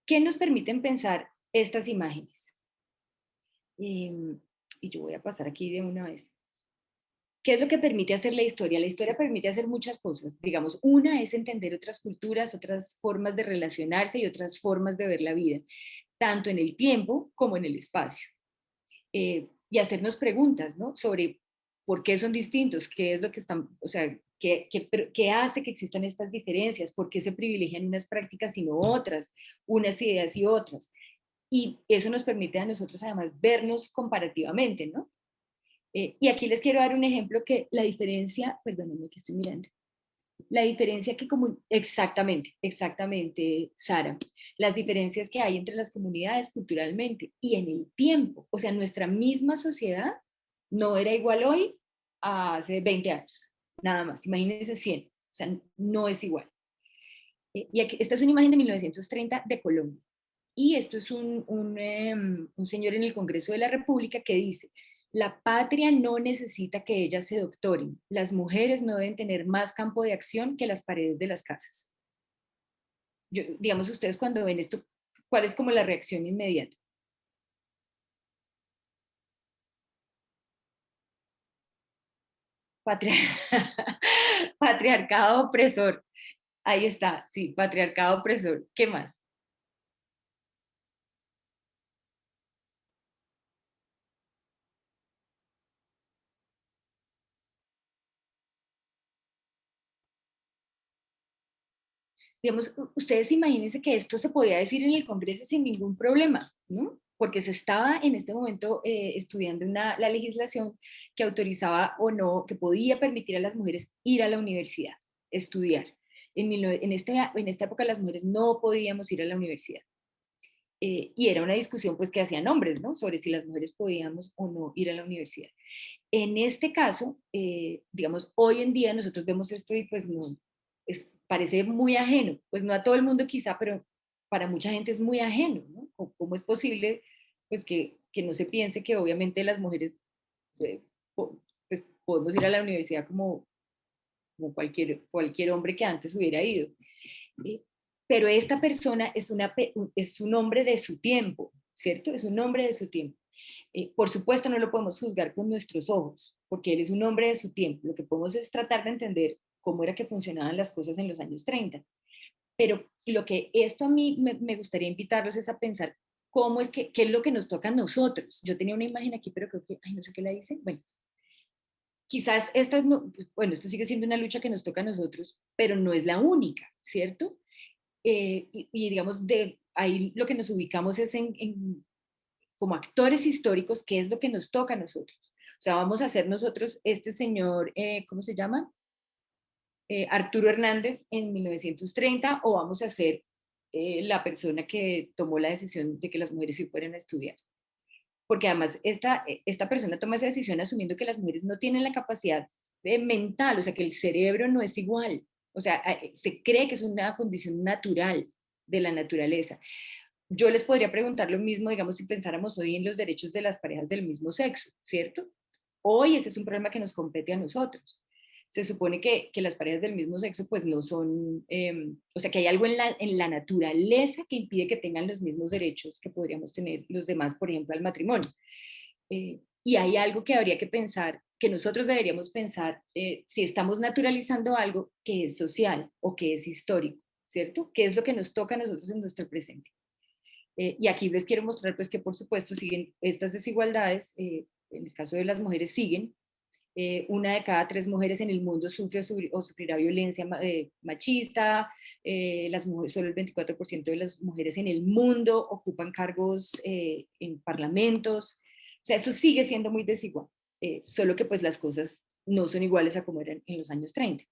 ¿qué nos permiten pensar estas imágenes? Y yo voy a pasar aquí de una vez. ¿Qué es lo que permite hacer la historia? La historia permite hacer muchas cosas. Digamos, una es entender otras culturas, otras formas de relacionarse y otras formas de ver la vida, tanto en el tiempo como en el espacio. Y hacernos preguntas, ¿no? Sobre por qué son distintos, qué es lo que están, o sea, qué hace que existan estas diferencias, por qué se privilegian unas prácticas y no otras, unas ideas y otras. Y eso nos permite a nosotros además vernos comparativamente, ¿no? Y aquí les quiero dar un ejemplo que la diferencia, perdónenme que estoy mirando, la diferencia que como, exactamente, Sara, las diferencias que hay entre las comunidades culturalmente y en el tiempo, o sea, nuestra misma sociedad no era igual hoy a hace 20 años, nada más, imagínense 100, o sea, no es igual. Y aquí, esta es una imagen de 1930 de Colombia. Y esto es un señor en el Congreso de la República que dice, la patria no necesita que ellas se doctoren. Las mujeres no deben tener más campo de acción que las paredes de las casas. Digamos, ustedes cuando ven esto, ¿cuál es como la reacción inmediata? Patria... Patriarcado opresor. Ahí está, sí, patriarcado opresor. ¿Qué más? Digamos, ustedes imagínense que esto se podía decir en el Congreso sin ningún problema, ¿no? Porque se estaba en este momento estudiando la legislación que autorizaba o no, que podía permitir a las mujeres ir a la universidad, estudiar. En esta época las mujeres no podíamos ir a la universidad. Y era una discusión pues que hacían hombres, ¿no? Sobre si las mujeres podíamos o no ir a la universidad. En este caso, digamos, hoy en día nosotros vemos esto y pues no, parece muy ajeno, pues no a todo el mundo quizá, pero para mucha gente es muy ajeno, ¿no? ¿Cómo es posible pues que no se piense que obviamente las mujeres eh, pues podemos ir a la universidad como cualquier hombre que antes hubiera ido? ¿Sí? Pero esta persona es un hombre de su tiempo, ¿cierto? Es un hombre de su tiempo. Por supuesto, no lo podemos juzgar con nuestros ojos, porque él es un hombre de su tiempo. Lo que podemos es tratar de entender cómo era que funcionaban las cosas en los años 30. Pero lo que esto a mí me gustaría invitarlos es a pensar cómo es qué es lo que nos toca a nosotros. Yo tenía una imagen aquí, pero creo que, ay, no sé qué la hice. Bueno, quizás esta, no, bueno, esto sigue siendo una lucha que nos toca a nosotros, pero no es la única, ¿cierto? Y digamos, ahí lo que nos ubicamos es como actores históricos, qué es lo que nos toca a nosotros. O sea, vamos a ser nosotros este señor, ¿cómo se llama? Arturo Hernández en 1930, o vamos a ser la persona que tomó la decisión de que las mujeres sí fueran a estudiar. Porque además esta persona toma esa decisión asumiendo que las mujeres no tienen la capacidad mental, o sea, que el cerebro no es igual. O sea, se cree que es una condición natural de la naturaleza. Yo les podría preguntar lo mismo, digamos, si pensáramos hoy en los derechos de las parejas del mismo sexo, ¿cierto? Hoy ese es un problema que nos compete a nosotros. Se supone que las parejas del mismo sexo pues no son, o sea que hay algo en la naturaleza que impide que tengan los mismos derechos que podríamos tener los demás, por ejemplo, al matrimonio. Y hay algo que habría que pensar, que nosotros deberíamos pensar, si estamos naturalizando algo que es social o que es histórico, ¿cierto? ¿Qué es lo que nos toca a nosotros en nuestro presente? Y aquí les quiero mostrar pues que por supuesto siguen estas desigualdades, en el caso de las mujeres siguen, una de cada tres mujeres en el mundo sufre o sufrirá violencia machista, las mujeres, solo el 24% de las mujeres en el mundo ocupan cargos en parlamentos, o sea, eso sigue siendo muy desigual, solo que pues las cosas no son iguales a como eran en los años 30.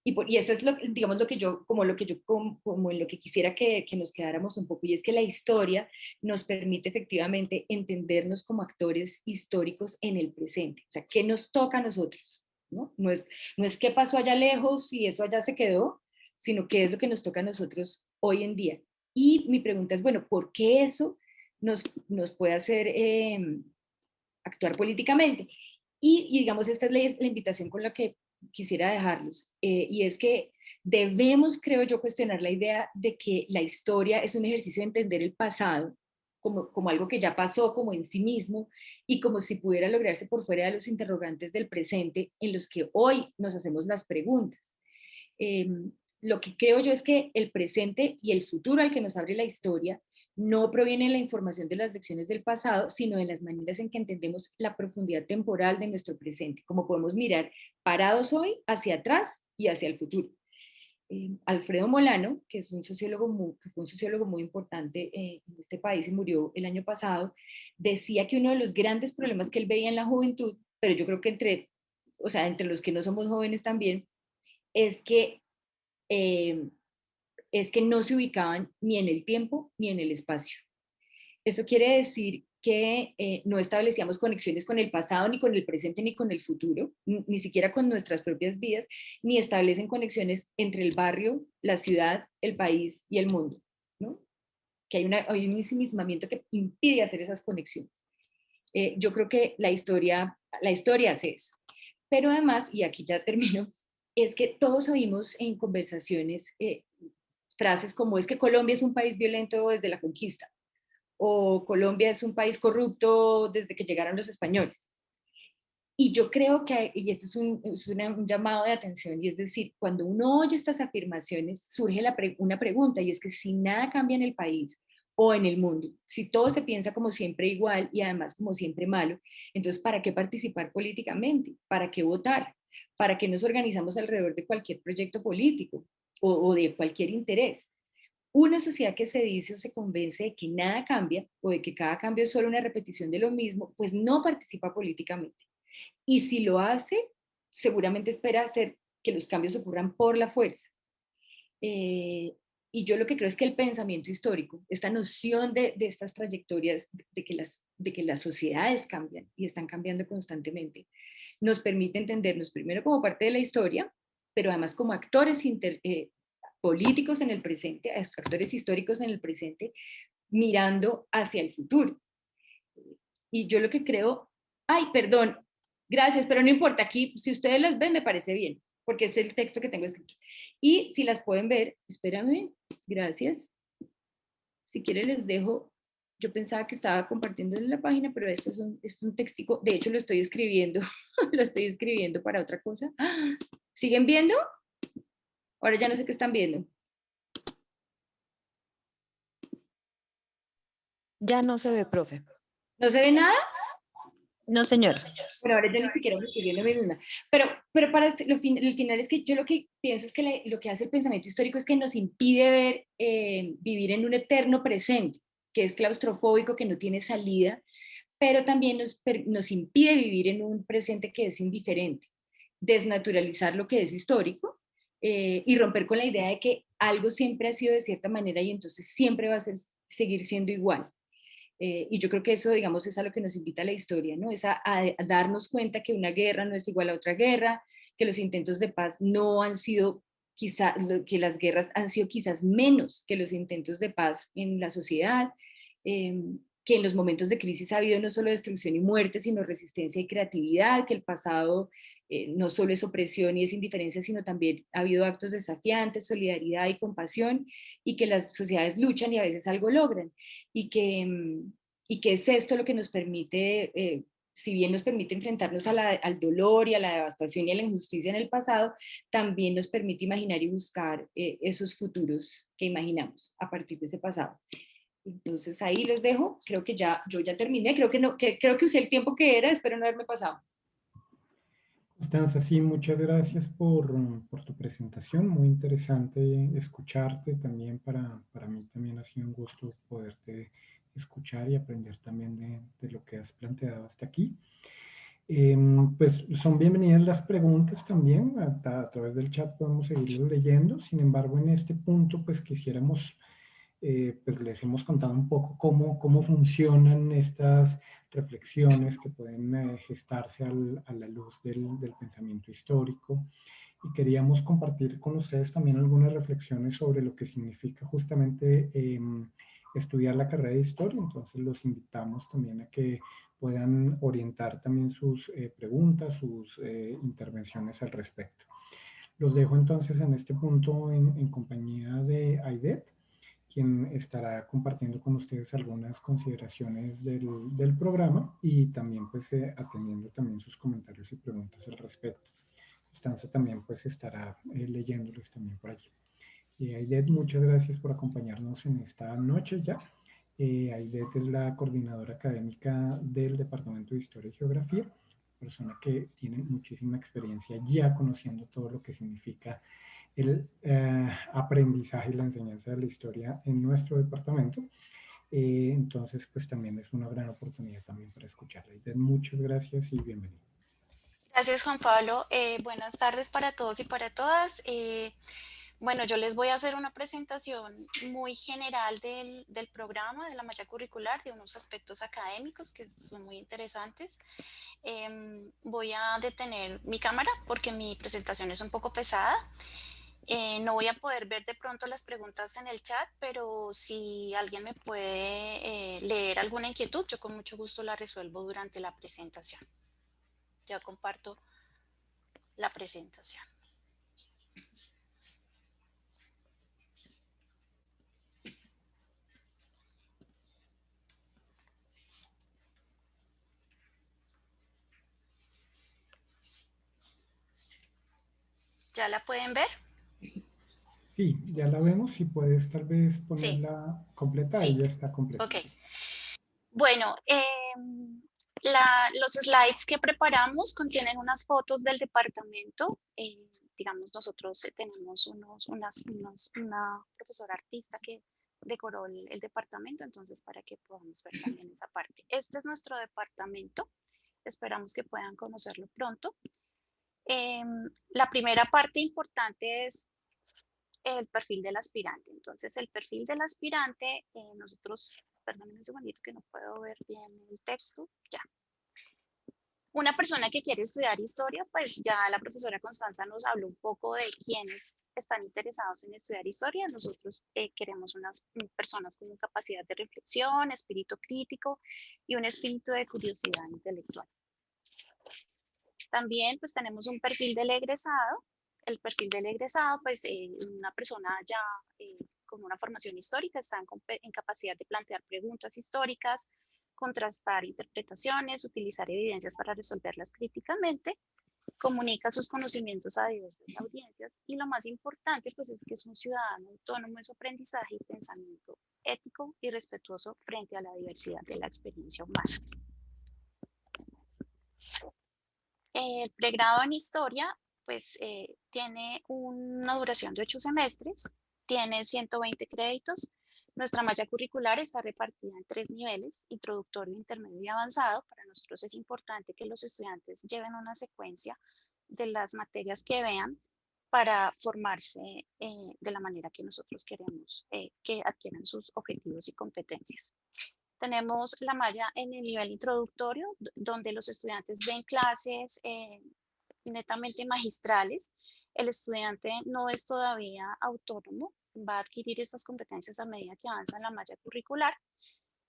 Y esto es lo, digamos, como en lo que quisiera que nos quedáramos un poco, y es que la historia nos permite efectivamente entendernos como actores históricos en el presente. O sea, ¿qué nos toca a nosotros? No es qué pasó allá lejos y eso allá se quedó, sino qué es lo que nos toca a nosotros hoy en día. Y mi pregunta es, bueno, ¿por qué eso nos puede hacer actuar políticamente? Y digamos, esta es la invitación con la que quisiera dejarlos, y es que debemos, creo yo, cuestionar la idea de que la historia es un ejercicio de entender el pasado como algo que ya pasó, como en sí mismo, y como si pudiera lograrse por fuera de los interrogantes del presente en los que hoy nos hacemos las preguntas. Eh, lo que creo yo es que el presente y el futuro al que nos abre la historia no proviene de la información de las lecciones del pasado, sino de las maneras en que entendemos la profundidad temporal de nuestro presente, como podemos mirar parados hoy hacia atrás y hacia el futuro. Alfredo Molano, que fue un sociólogo muy importante en este país y murió el año pasado, decía que uno de los grandes problemas que él veía en la juventud, pero yo creo que entre los que no somos jóvenes también, es que eh, no se ubicaban ni en el tiempo ni en el espacio. Eso quiere decir que no establecíamos conexiones con el pasado, ni con el presente, ni con el futuro, ni siquiera con nuestras propias vidas, ni establecen conexiones entre el barrio, la ciudad, el país y el mundo, ¿no? Que hay un ensimismamiento que impide hacer esas conexiones. Yo creo que la historia hace eso. Pero además, y aquí ya termino, es que todos oímos en conversaciones frases como es que Colombia es un país violento desde la conquista, o Colombia es un país corrupto desde que llegaron los españoles. Y yo creo que, y esto es un llamado de atención, y es decir, cuando uno oye estas afirmaciones, surge una pregunta, y es que si nada cambia en el país o en el mundo, si todo se piensa como siempre igual y además como siempre malo, entonces ¿para qué participar políticamente? ¿Para qué votar? ¿Para qué nos organizamos alrededor de cualquier proyecto político o de cualquier interés? Una sociedad que se dice o se convence de que nada cambia o de que cada cambio es solo una repetición de lo mismo, pues no participa políticamente. Y si lo hace, seguramente espera hacer que los cambios ocurran por la fuerza. Eh, y yo lo que creo es que el pensamiento histórico, esta noción de estas trayectorias, de que las sociedades cambian y están cambiando constantemente, nos permite entendernos primero como parte de la historia, pero además como actores políticos en el presente, actores históricos en el presente, mirando hacia el futuro. Y yo lo que creo, ay, perdón, gracias, pero no importa, aquí, si ustedes las ven, me parece bien, porque este es el texto que tengo escrito. Y si las pueden ver, espérame, gracias. Si quieren les dejo, yo pensaba que estaba compartiendo en la página, pero esto es un textico, de hecho lo estoy escribiendo, lo estoy escribiendo para otra cosa. ¿Siguen viendo? Ahora ya no sé qué están viendo. Ya no se ve, profe. ¿No se ve nada? No, señora. Bueno, ahora yo ni siquiera me estoy viendo a mí misma. Pero para el final es que yo lo que pienso es que lo que hace el pensamiento histórico es que nos impide vivir en un eterno presente, que es claustrofóbico, que no tiene salida, pero también nos impide vivir en un presente que es indiferente, desnaturalizar lo que es histórico y romper con la idea de que algo siempre ha sido de cierta manera y entonces siempre va a seguir siendo igual. Y yo creo que eso, digamos, es a lo que nos invita la historia, ¿no? Es a darnos cuenta que una guerra no es igual a otra guerra, que los intentos de paz no han sido que las guerras han sido quizás menos que los intentos de paz en la sociedad, que en los momentos de crisis ha habido no solo destrucción y muerte, sino resistencia y creatividad, que el pasado no solo es opresión y es indiferencia, sino también ha habido actos desafiantes, solidaridad y compasión, y que las sociedades luchan y a veces algo logran y que es esto lo que nos permite, si bien nos permite enfrentarnos al dolor y a la devastación y a la injusticia en el pasado, también nos permite imaginar y buscar esos futuros que imaginamos a partir de ese pasado. Entonces ahí los dejo, creo que yo ya terminé, creo que, no, creo que usé el tiempo que era, espero no haberme pasado. Constanza, sí, muchas gracias por tu presentación, muy interesante escucharte también, para mí también ha sido un gusto poderte escuchar y aprender también de lo que has planteado hasta aquí. Pues son bienvenidas las preguntas también, a través del chat podemos seguirlo leyendo, sin embargo en este punto pues quisiéramos, pues les hemos contado un poco cómo funcionan estas reflexiones que pueden gestarse a la luz del pensamiento histórico, y queríamos compartir con ustedes también algunas reflexiones sobre lo que significa justamente estudiar la carrera de historia. Entonces los invitamos también a que puedan orientar también sus preguntas, sus intervenciones al respecto. Los dejo entonces en este punto en compañía de Aidet, quien estará compartiendo con ustedes algunas consideraciones del programa y también pues atendiendo también sus comentarios y preguntas al respecto. Constanza también pues estará leyéndoles también por allí. Aidet, muchas gracias por acompañarnos en esta noche ya. Aidet es la coordinadora académica del Departamento de Historia y Geografía, persona que tiene muchísima experiencia ya conociendo todo lo que significa el aprendizaje y la enseñanza de la historia en nuestro departamento. Entonces, pues también es una gran oportunidad también para escucharla. Aidet, muchas gracias y bienvenido. Gracias, Juan Pablo. Buenas tardes para todos y para todas. Bueno, yo les voy a hacer una presentación muy general del programa, de la malla curricular, de unos aspectos académicos que son muy interesantes. Voy a detener mi cámara porque mi presentación es un poco pesada. No voy a poder ver de pronto las preguntas en el chat, pero si alguien me puede leer alguna inquietud, yo con mucho gusto la resuelvo durante la presentación. Ya comparto la presentación. ¿Ya la pueden ver? Sí, ya la vemos. Si puedes tal vez Sí, ponerla completa, sí. ahí ya está completa. Ok. Bueno, los slides que preparamos contienen unas fotos del departamento. Digamos, nosotros tenemos una profesora artista que decoró el departamento, entonces para que podamos ver también esa parte. Este es nuestro departamento. Esperamos que puedan conocerlo pronto. La primera parte importante es el perfil del aspirante. Entonces, el perfil del aspirante, nosotros, perdón un segundito que no puedo ver bien el texto, ya. Una persona que quiere estudiar historia, pues ya la profesora Constanza nos habló un poco de quiénes están interesados en estudiar historia. Nosotros queremos unas personas con capacidad de reflexión, espíritu crítico y un espíritu de curiosidad intelectual. También pues tenemos un perfil del egresado. El perfil del egresado, pues una persona ya con una formación histórica está en capacidad de plantear preguntas históricas, contrastar interpretaciones, utilizar evidencias para resolverlas críticamente, comunica sus conocimientos a diversas audiencias y lo más importante pues es que es un ciudadano autónomo en su aprendizaje y pensamiento ético y respetuoso frente a la diversidad de la experiencia humana. El pregrado en historia pues tiene una duración de 8 semestres, tiene 120 créditos. Nuestra malla curricular está repartida en 3 niveles, introductorio, intermedio y avanzado. Para nosotros es importante que los estudiantes lleven una secuencia de las materias que vean para formarse de la manera que nosotros queremos que adquieran sus objetivos y competencias. Tenemos la malla en el nivel introductorio, donde los estudiantes ven clases netamente magistrales. El estudiante no es todavía autónomo, va a adquirir estas competencias a medida que avanza en la malla curricular.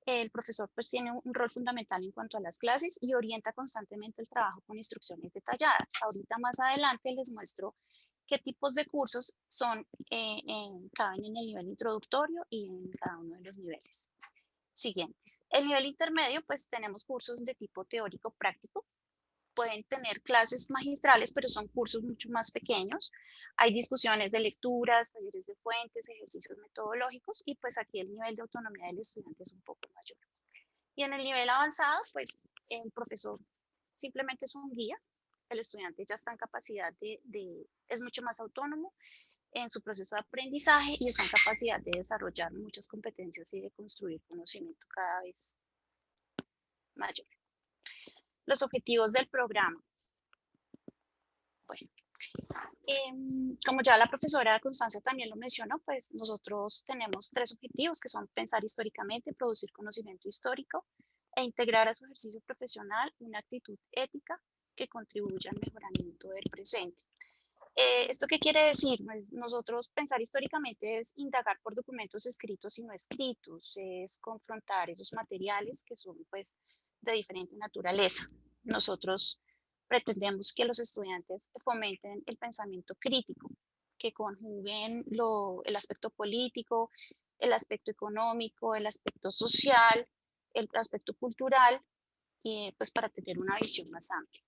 El profesor pues tiene un rol fundamental en cuanto a las clases y orienta constantemente el trabajo con instrucciones detalladas. Ahorita más adelante les muestro qué tipos de cursos caben en el nivel introductorio y en cada uno de los niveles siguientes. El nivel intermedio, pues tenemos cursos de tipo teórico práctico. Pueden tener clases magistrales, pero son cursos mucho más pequeños. Hay discusiones de lecturas, talleres de fuentes, ejercicios metodológicos, y pues aquí el nivel de autonomía del estudiante es un poco mayor. Y en el nivel avanzado, pues el profesor simplemente es un guía. El estudiante ya está en capacidad es mucho más autónomo en su proceso de aprendizaje y está en capacidad de desarrollar muchas competencias y de construir conocimiento cada vez mayor. Los objetivos del programa. Bueno, como ya la profesora Constanza también lo mencionó, pues nosotros tenemos 3 objetivos que son pensar históricamente, producir conocimiento histórico e integrar a su ejercicio profesional una actitud ética que contribuya al mejoramiento del presente. ¿Esto qué quiere decir? Pues nosotros pensar históricamente es indagar por documentos escritos y no escritos, es confrontar esos materiales que son pues de diferente naturaleza. Nosotros pretendemos que los estudiantes fomenten el pensamiento crítico, que conjuguen el aspecto político, el aspecto económico, el aspecto social, el aspecto cultural, pues para tener una visión más amplia.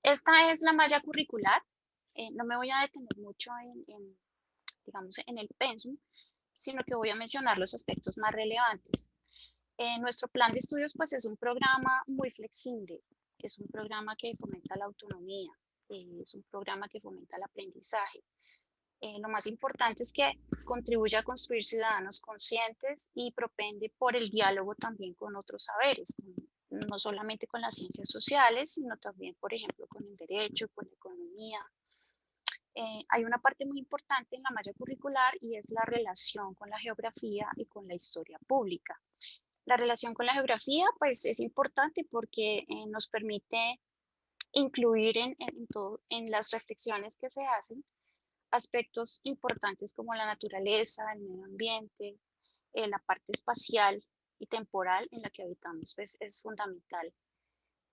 Esta es la malla curricular. No me voy a detener mucho digamos, en el pensum, sino que voy a mencionar los aspectos más relevantes. Nuestro plan de estudios pues, es un programa muy flexible, es un programa que fomenta la autonomía, es un programa que fomenta el aprendizaje. Lo más importante es que contribuye a construir ciudadanos conscientes y propende por el diálogo también con otros saberes, no solamente con las ciencias sociales, sino también, por ejemplo, con el derecho, con la economía. Hay una parte muy importante en la malla curricular y es la relación con la geografía y con la historia pública. La relación con la geografía pues, es importante porque nos permite incluir en las reflexiones que se hacen aspectos importantes como la naturaleza, el medio ambiente, la parte espacial y temporal en la que habitamos, pues es fundamental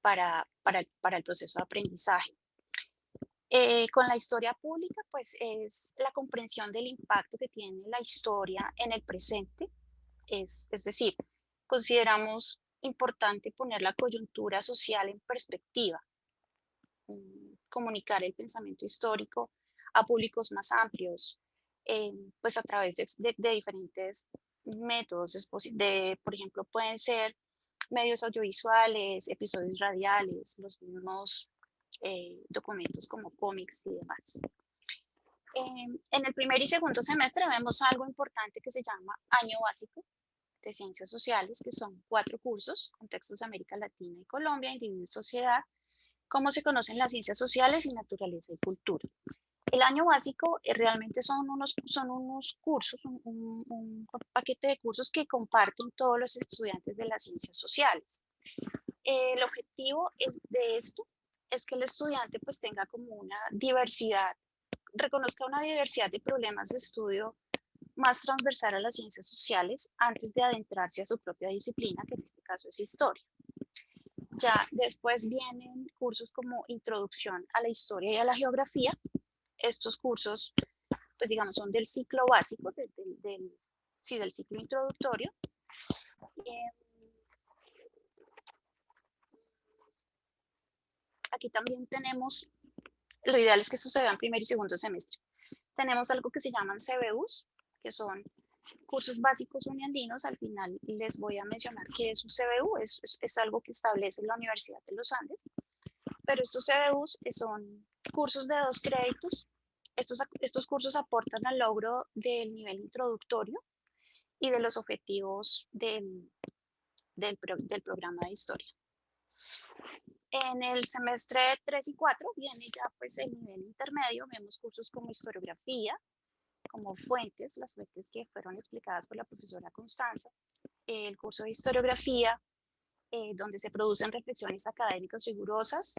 para el proceso de aprendizaje. Con la historia pública, pues es la comprensión del impacto que tiene la historia en el presente, es decir, consideramos importante poner la coyuntura social en perspectiva, comunicar el pensamiento histórico a públicos más amplios, pues a través de diferentes métodos, por ejemplo, pueden ser medios audiovisuales, episodios radiales, los mismos documentos como cómics y demás. En el primer y segundo semestre vemos algo importante que se llama Año Básico de Ciencias Sociales, que son 4 cursos: Contextos de América Latina y Colombia, Individuo y Sociedad, Cómo se conocen las ciencias sociales y Naturaleza y Cultura. El año básico realmente son unos cursos, un paquete de cursos que comparten todos los estudiantes de las ciencias sociales. El objetivo de esto es que el estudiante pues tenga como una diversidad, reconozca una diversidad de problemas de estudio más transversal a las ciencias sociales antes de adentrarse a su propia disciplina, que en este caso es historia. Ya después vienen cursos como Introducción a la Historia y a la Geografía. Estos cursos, pues digamos, son del ciclo básico, del ciclo introductorio. Aquí también tenemos, lo ideal es que esto se vea en primer y segundo semestre. Tenemos algo que se llaman CBUs, que son cursos básicos uniandinos. Al final les voy a mencionar qué es un CBU, es algo que establece la Universidad de los Andes, pero estos CBUs son cursos de 2 créditos. Estos cursos aportan al logro del nivel introductorio y de los objetivos del programa de historia. En el semestre 3 y 4 viene ya pues el nivel intermedio, vemos cursos como historiografía, como fuentes, las fuentes que fueron explicadas por la profesora Constanza, el curso de historiografía, donde se producen reflexiones académicas rigurosas,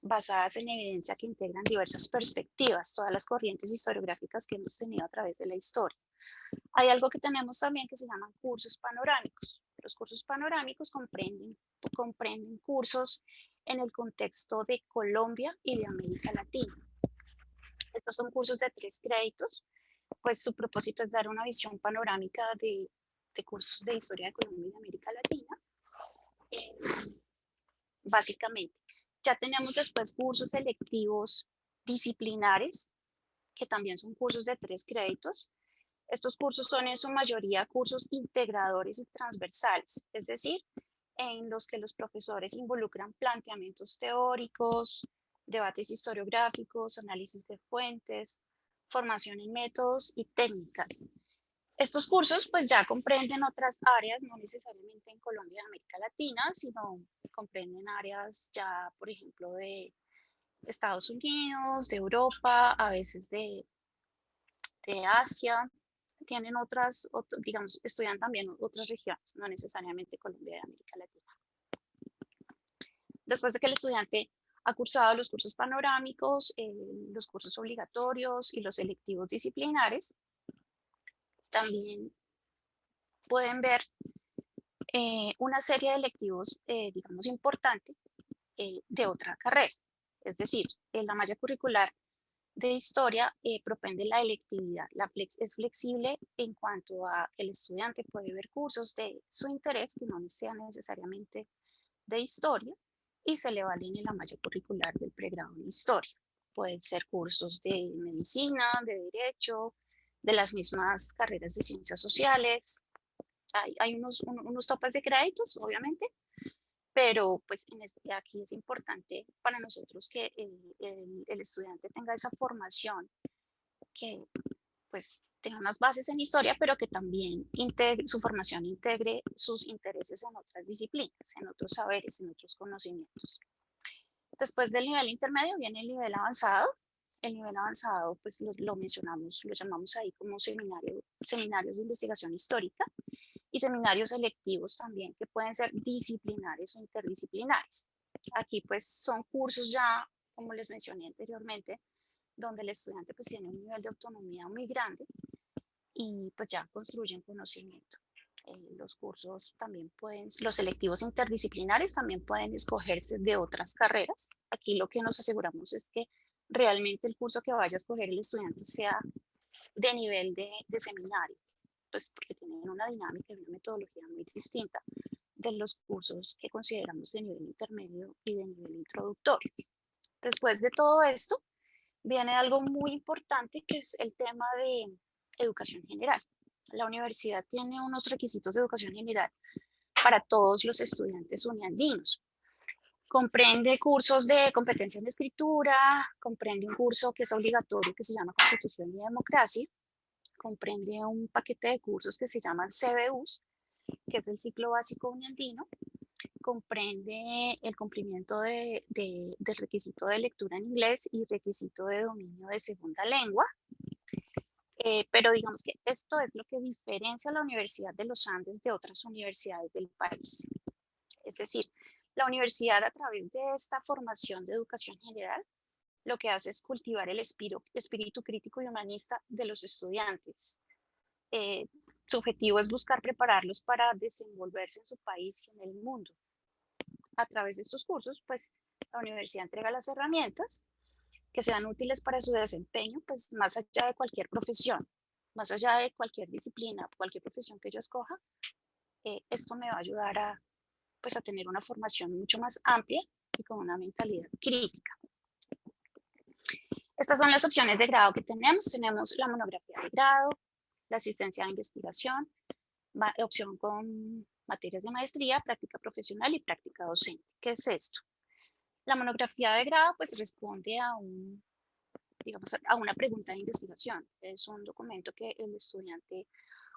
basadas en evidencia que integran diversas perspectivas, todas las corrientes historiográficas que hemos tenido a través de la historia. Hay algo que tenemos también que se llaman cursos panorámicos. Los cursos panorámicos comprenden cursos en el contexto de Colombia y de América Latina. Estos son cursos de 3 créditos, pues su propósito es dar una visión panorámica de cursos de historia de Colombia y de América Latina. Básicamente, ya tenemos después cursos selectivos disciplinares, que también son cursos de 3 créditos. Estos cursos son en su mayoría cursos integradores y transversales, es decir, en los que los profesores involucran planteamientos teóricos, debates historiográficos, análisis de fuentes, formación en métodos y técnicas. Estos cursos pues ya comprenden otras áreas, no necesariamente en Colombia y América Latina, sino comprenden áreas ya, por ejemplo, de Estados Unidos, de Europa, a veces de Asia. Tienen digamos, estudian también otras regiones, no necesariamente Colombia y América Latina. Después de que el estudiante ha cursado los cursos panorámicos, los cursos obligatorios y los selectivos disciplinares, también pueden ver una serie de electivos, digamos, importante de otra carrera. Es decir, la malla curricular de historia propende la electividad. Es flexible en cuanto a que el estudiante puede ver cursos de su interés que no sean necesariamente de historia y se le valen en la malla curricular del pregrado en historia. Pueden ser cursos de medicina, de derecho, de las mismas carreras de ciencias sociales. Hay unos topes de créditos, obviamente, pero pues aquí es importante para nosotros que el estudiante tenga esa formación, que pues tenga unas bases en historia, pero que también su formación integre sus intereses en otras disciplinas, en otros saberes, en otros conocimientos. Después del nivel intermedio viene el nivel avanzado. El nivel avanzado, pues lo mencionamos, lo llamamos ahí como seminarios de investigación histórica y seminarios selectivos también, que pueden ser disciplinares o interdisciplinares. Aquí pues son cursos ya, como les mencioné anteriormente, donde el estudiante pues tiene un nivel de autonomía muy grande y pues ya construyen conocimiento. Los cursos también los selectivos interdisciplinares también pueden escogerse de otras carreras. Aquí lo que nos aseguramos es que realmente el curso que vaya a escoger el estudiante sea de nivel de seminario, pues porque tienen una dinámica y una metodología muy distinta de los cursos que consideramos de nivel intermedio y de nivel introductorio. Después de todo esto, viene algo muy importante que es el tema de educación general. La universidad tiene unos requisitos de educación general para todos los estudiantes uniandinos. Comprende cursos de competencia en escritura, comprende un curso que es obligatorio que se llama Constitución y Democracia, comprende un paquete de cursos que se llaman CBUs, que es el ciclo básico uniandino, comprende el cumplimiento del requisito de lectura en inglés y requisito de dominio de segunda lengua. Pero digamos que esto es lo que diferencia a la Universidad de los Andes de otras universidades del país. Es decir, la universidad, a través de esta formación de educación general, lo que hace es cultivar el espíritu crítico y humanista de los estudiantes. Su objetivo es buscar prepararlos para desenvolverse en su país y en el mundo. A través de estos cursos, pues la universidad entrega las herramientas que sean útiles para su desempeño, pues más allá de cualquier profesión, más allá de cualquier disciplina, cualquier profesión que yo escoja, esto me va a ayudar a tener una formación mucho más amplia y con una mentalidad crítica. Estas son las opciones de grado que tenemos. Tenemos la monografía de grado, la asistencia de investigación, opción con materias de maestría, práctica profesional y práctica docente. ¿Qué es esto? La monografía de grado pues responde a una pregunta de investigación. Es un documento que el estudiante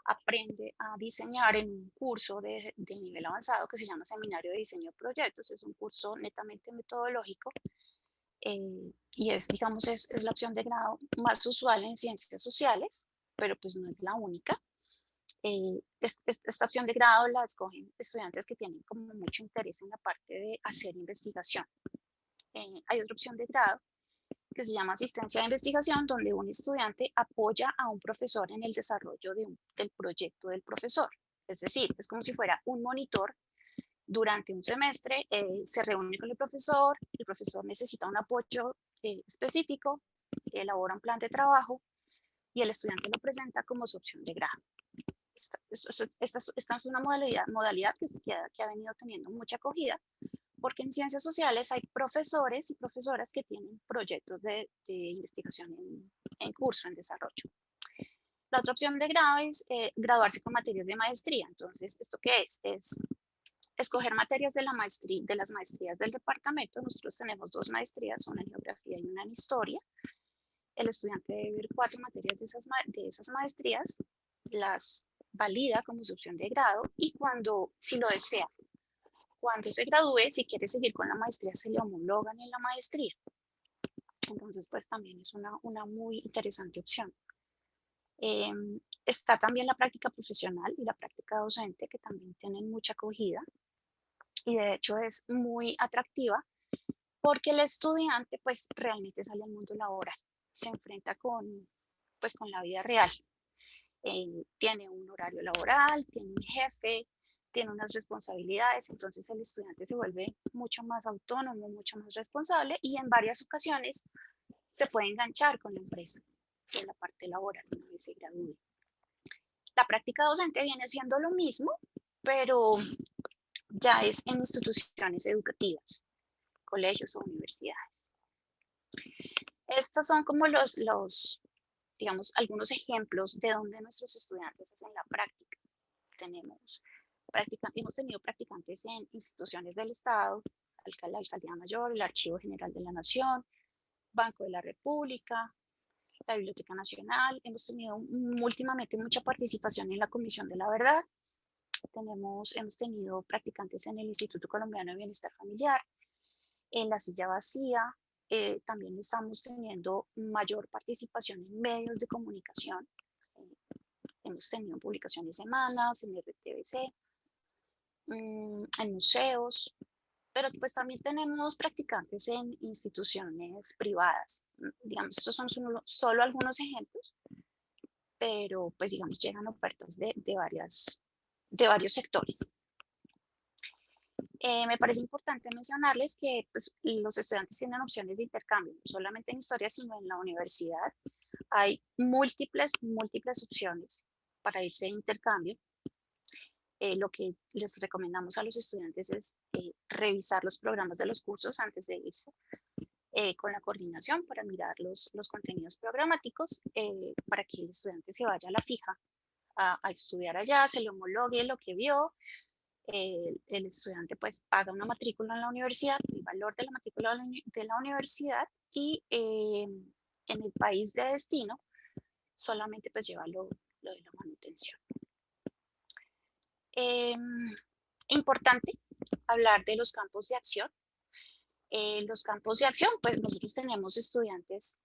aprende a diseñar en un curso de nivel avanzado que se llama Seminario de Diseño de Proyectos. Es un curso netamente metodológico y es, digamos, es la opción de grado más usual en ciencias sociales, pero pues no es la única. Esta opción de grado la escogen estudiantes que tienen como mucho interés en la parte de hacer investigación. Hay otra opción de grado que se llama asistencia de investigación, donde un estudiante apoya a un profesor en el desarrollo del proyecto del profesor. Es decir, es como si fuera un monitor. Durante un semestre se reúne con el profesor necesita un apoyo específico, elabora un plan de trabajo y el estudiante lo presenta como su opción de grado. Esta es una modalidad que ha venido teniendo mucha acogida, porque en ciencias sociales hay profesores y profesoras que tienen proyectos de investigación en curso, en desarrollo. La otra opción de grado es graduarse con materias de maestría. Entonces, ¿esto qué es? Es escoger materias de las maestrías del departamento. Nosotros tenemos 2 maestrías, una en geografía y una en historia. El estudiante debe ver 4 materias de esas maestrías, las valida como su opción de grado y si lo desea, cuando se gradúe, si quiere seguir con la maestría, se le homologan en la maestría. Entonces, pues también es una muy interesante opción. Está también la práctica profesional y la práctica docente, que también tienen mucha acogida y de hecho es muy atractiva porque el estudiante pues realmente sale al mundo laboral, se enfrenta con la vida real. Tiene un horario laboral, tiene un jefe, tiene unas responsabilidades, entonces el estudiante se vuelve mucho más autónomo, mucho más responsable y en varias ocasiones se puede enganchar con la empresa en la parte laboral una vez se gradúe. La práctica docente viene siendo lo mismo, pero ya es en instituciones educativas, colegios o universidades. Estos son como digamos, algunos ejemplos de donde nuestros estudiantes hacen la práctica. Hemos tenido practicantes en instituciones del Estado, la Alcaldía Mayor, el Archivo General de la Nación, Banco de la República, la Biblioteca Nacional. Hemos tenido últimamente mucha participación en la Comisión de la Verdad. Hemos tenido practicantes en el Instituto Colombiano de Bienestar Familiar, en La Silla Vacía. También estamos teniendo mayor participación en medios de comunicación. Hemos tenido publicaciones semanas, en RTBC, en museos, pero pues también tenemos practicantes en instituciones privadas. Digamos, estos son solo algunos ejemplos, pero pues digamos llegan ofertas de varios sectores. Me parece importante mencionarles que pues, los estudiantes tienen opciones de intercambio, no solamente en historia, sino en la universidad. Hay múltiples opciones para irse de intercambio. Lo que les recomendamos a los estudiantes es revisar los programas de los cursos antes de irse, con la coordinación para mirar los contenidos programáticos, para que el estudiante se vaya a la fija a estudiar allá, se le homologue lo que vio. El estudiante pues paga una matrícula en la universidad, el valor de la matrícula de la universidad y en el país de destino solamente pues lleva lo de la manutención. Importante hablar de los campos de acción. Los campos de acción, pues nosotros tenemos estudiantes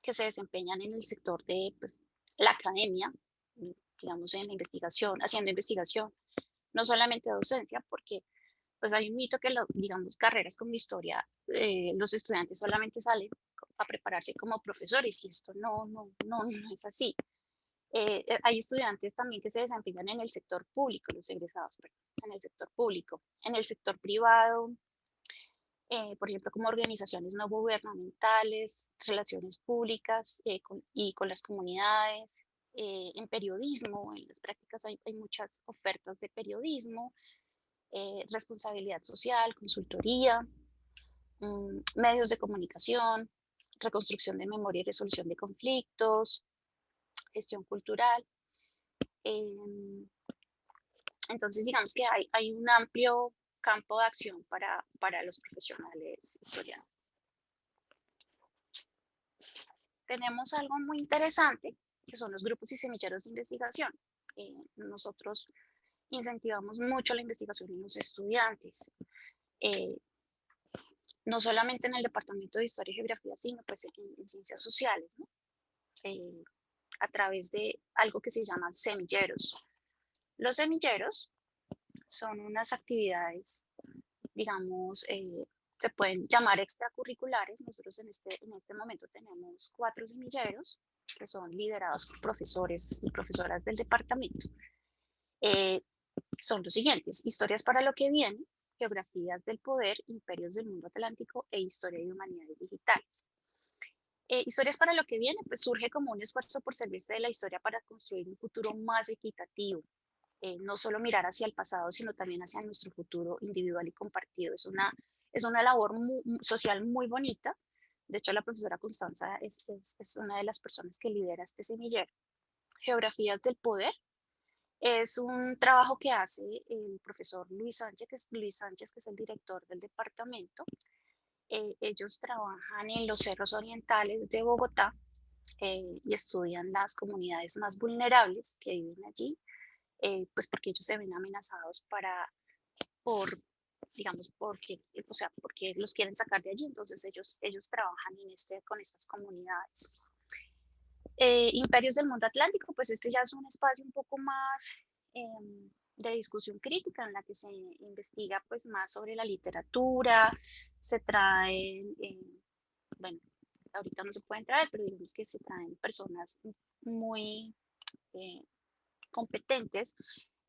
que se desempeñan en el sector de pues, la academia, digamos en la investigación, haciendo investigación, no solamente docencia, porque pues hay un mito que, digamos, carreras como historia, los estudiantes solamente salen a prepararse como profesores y esto no es así. Hay estudiantes también que se desempeñan en el sector público, los egresados, perdón, en el sector público, en el sector privado, por ejemplo, como organizaciones no gubernamentales, relaciones públicas con las comunidades, en periodismo, en las prácticas hay muchas ofertas de periodismo, responsabilidad social, consultoría, medios de comunicación, reconstrucción de memoria y resolución de conflictos, gestión cultural. Entonces, digamos que hay un amplio campo de acción para los profesionales historiadores. Tenemos algo muy interesante, que son los grupos y semilleros de investigación. nosotros incentivamos mucho la investigación en los estudiantes, no solamente en el departamento de Historia y Geografía, sino pues en Ciencias Sociales, ¿no? A través de algo que se llama semilleros. Los semilleros son unas actividades, digamos, se pueden llamar extracurriculares. Nosotros en este momento tenemos 4 semilleros que son liderados por profesores y profesoras del departamento. Son los siguientes: Historias para lo que viene, Geografías del poder, Imperios del mundo atlántico e Historia y humanidades digitales. Historias para lo que viene, pues surge como un esfuerzo por servirse de la historia para construir un futuro más equitativo. No solo mirar hacia el pasado, sino también hacia nuestro futuro individual y compartido. Es una labor social muy bonita. De hecho, la profesora Constanza es una de las personas que lidera este semillero. Geografías del poder es un trabajo que hace el profesor Luis Sánchez, que es el director del departamento. Ellos trabajan en los cerros orientales de Bogotá y estudian las comunidades más vulnerables que viven allí, pues porque ellos se ven amenazados porque los quieren sacar de allí. Entonces ellos trabajan con estas comunidades. Imperios del mundo atlántico, pues este ya es un espacio un poco más de discusión crítica, en la que se investiga pues más sobre la literatura, se traen, bueno, ahorita no se pueden traer, pero digamos que se traen personas muy competentes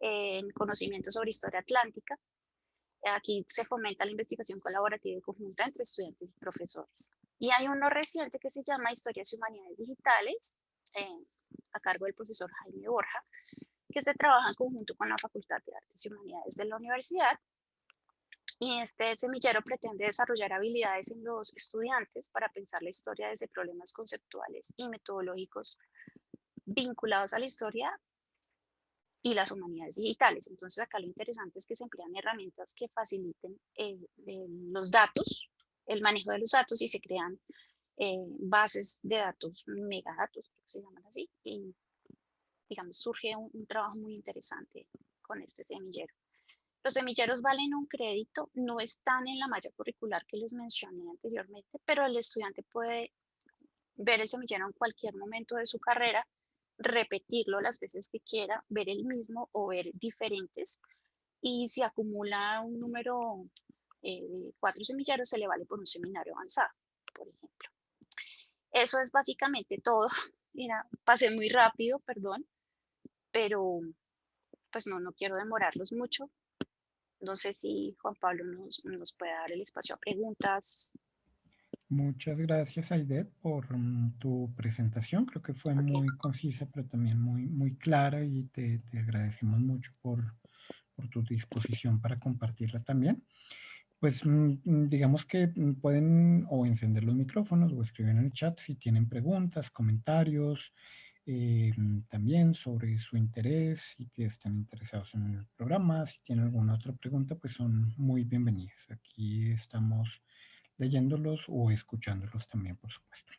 en conocimiento sobre historia atlántica. Aquí se fomenta la investigación colaborativa y conjunta entre estudiantes y profesores. Y hay uno reciente que se llama Historias y Humanidades Digitales, a cargo del profesor Jaime Borja, que se trabaja en conjunto con la Facultad de Artes y Humanidades de la universidad. Y este semillero pretende desarrollar habilidades en los estudiantes para pensar la historia desde problemas conceptuales y metodológicos vinculados a la historia y las humanidades digitales. Entonces acá lo interesante es que se emplean herramientas que faciliten los datos, el manejo de los datos, y se crean bases de datos, megadatos, creo que se llaman así, y digamos surge un trabajo muy interesante con este semillero. Los semilleros valen un crédito, no están en la malla curricular que les mencioné anteriormente, pero el estudiante puede ver el semillero en cualquier momento de su carrera, repetirlo las veces que quiera, ver el mismo o ver diferentes, y si acumula un número de 4 semilleros, se le vale por un seminario avanzado, por ejemplo. Eso es básicamente todo. Mira, pasé muy rápido, perdón, pero pues no quiero demorarlos mucho. No sé si Juan Pablo nos puede dar el espacio a preguntas. Muchas gracias, Aide, por tu presentación. Creo que fue muy concisa, pero también muy clara, y te agradecemos mucho por tu disposición para compartirla también. Pues digamos que pueden o encender los micrófonos o escribir en el chat si tienen preguntas, comentarios, también sobre su interés, si que están interesados en el programa. Si tienen alguna otra pregunta, pues son muy bienvenidas. Aquí estamos leyéndolos o escuchándolos también, por supuesto.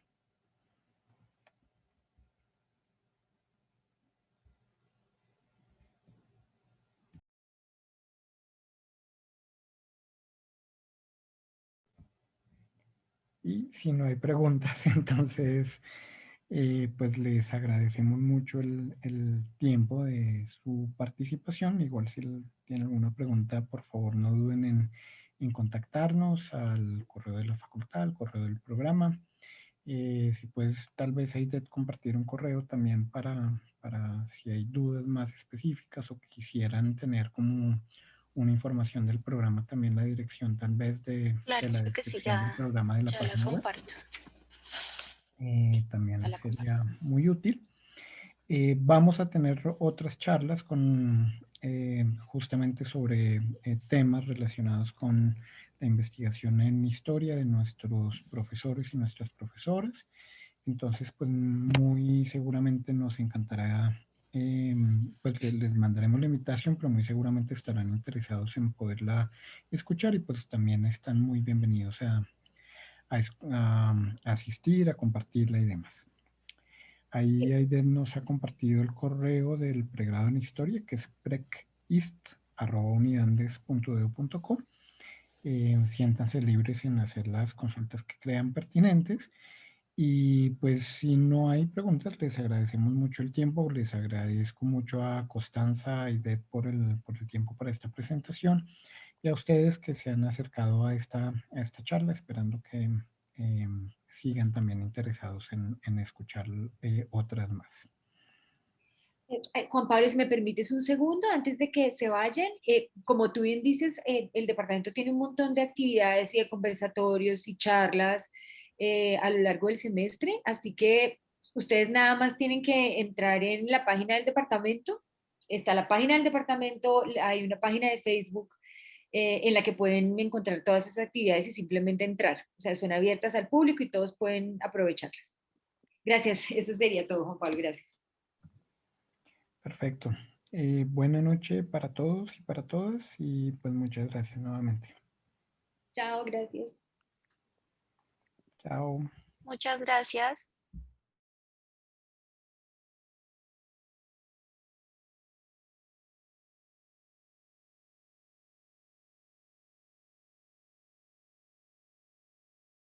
Y si no hay preguntas, entonces pues les agradecemos mucho el tiempo de su participación. Igual si tienen alguna pregunta, por favor no duden en contactarnos al correo de la facultad, al correo del programa. Si puedes, tal vez ahí de compartir un correo también para si hay dudas más específicas o que quisieran tener como una información del programa, también la dirección tal vez de la Que sí, descripción del programa de la ya la página web. comparto. También sería muy útil. Vamos a tener otras charlas con justamente sobre temas relacionados con la investigación en historia de nuestros profesores y nuestras profesoras. Entonces, pues muy seguramente nos encantará, pues les mandaremos la invitación, pero muy seguramente estarán interesados en poderla escuchar, y pues también están muy bienvenidos a asistir, a compartirla y demás. Ahí Aiden nos ha compartido el correo del pregrado en historia, que es precist@unidandes.edu.co. Siéntanse libres en hacer las consultas que crean pertinentes. Y pues si no hay preguntas, les agradecemos mucho el tiempo, les agradezco mucho a Constanza y Deb por el tiempo para esta presentación y a ustedes que se han acercado a esta charla, esperando que sigan también interesados en escuchar otras más. Juan Pablo, si me permites un segundo antes de que se vayan, como tú bien dices, el departamento tiene un montón de actividades y de conversatorios y charlas a lo largo del semestre, así que ustedes nada más tienen que entrar en la página del departamento. Está la página del departamento, hay una página de Facebook en la que pueden encontrar todas esas actividades y simplemente entrar. O sea, son abiertas al público y todos pueden aprovecharlas. Gracias, eso sería todo, Juan Pablo, gracias. Perfecto. Buena noche para todos y para todas y pues muchas gracias nuevamente. Chao, gracias. Chao. Muchas gracias.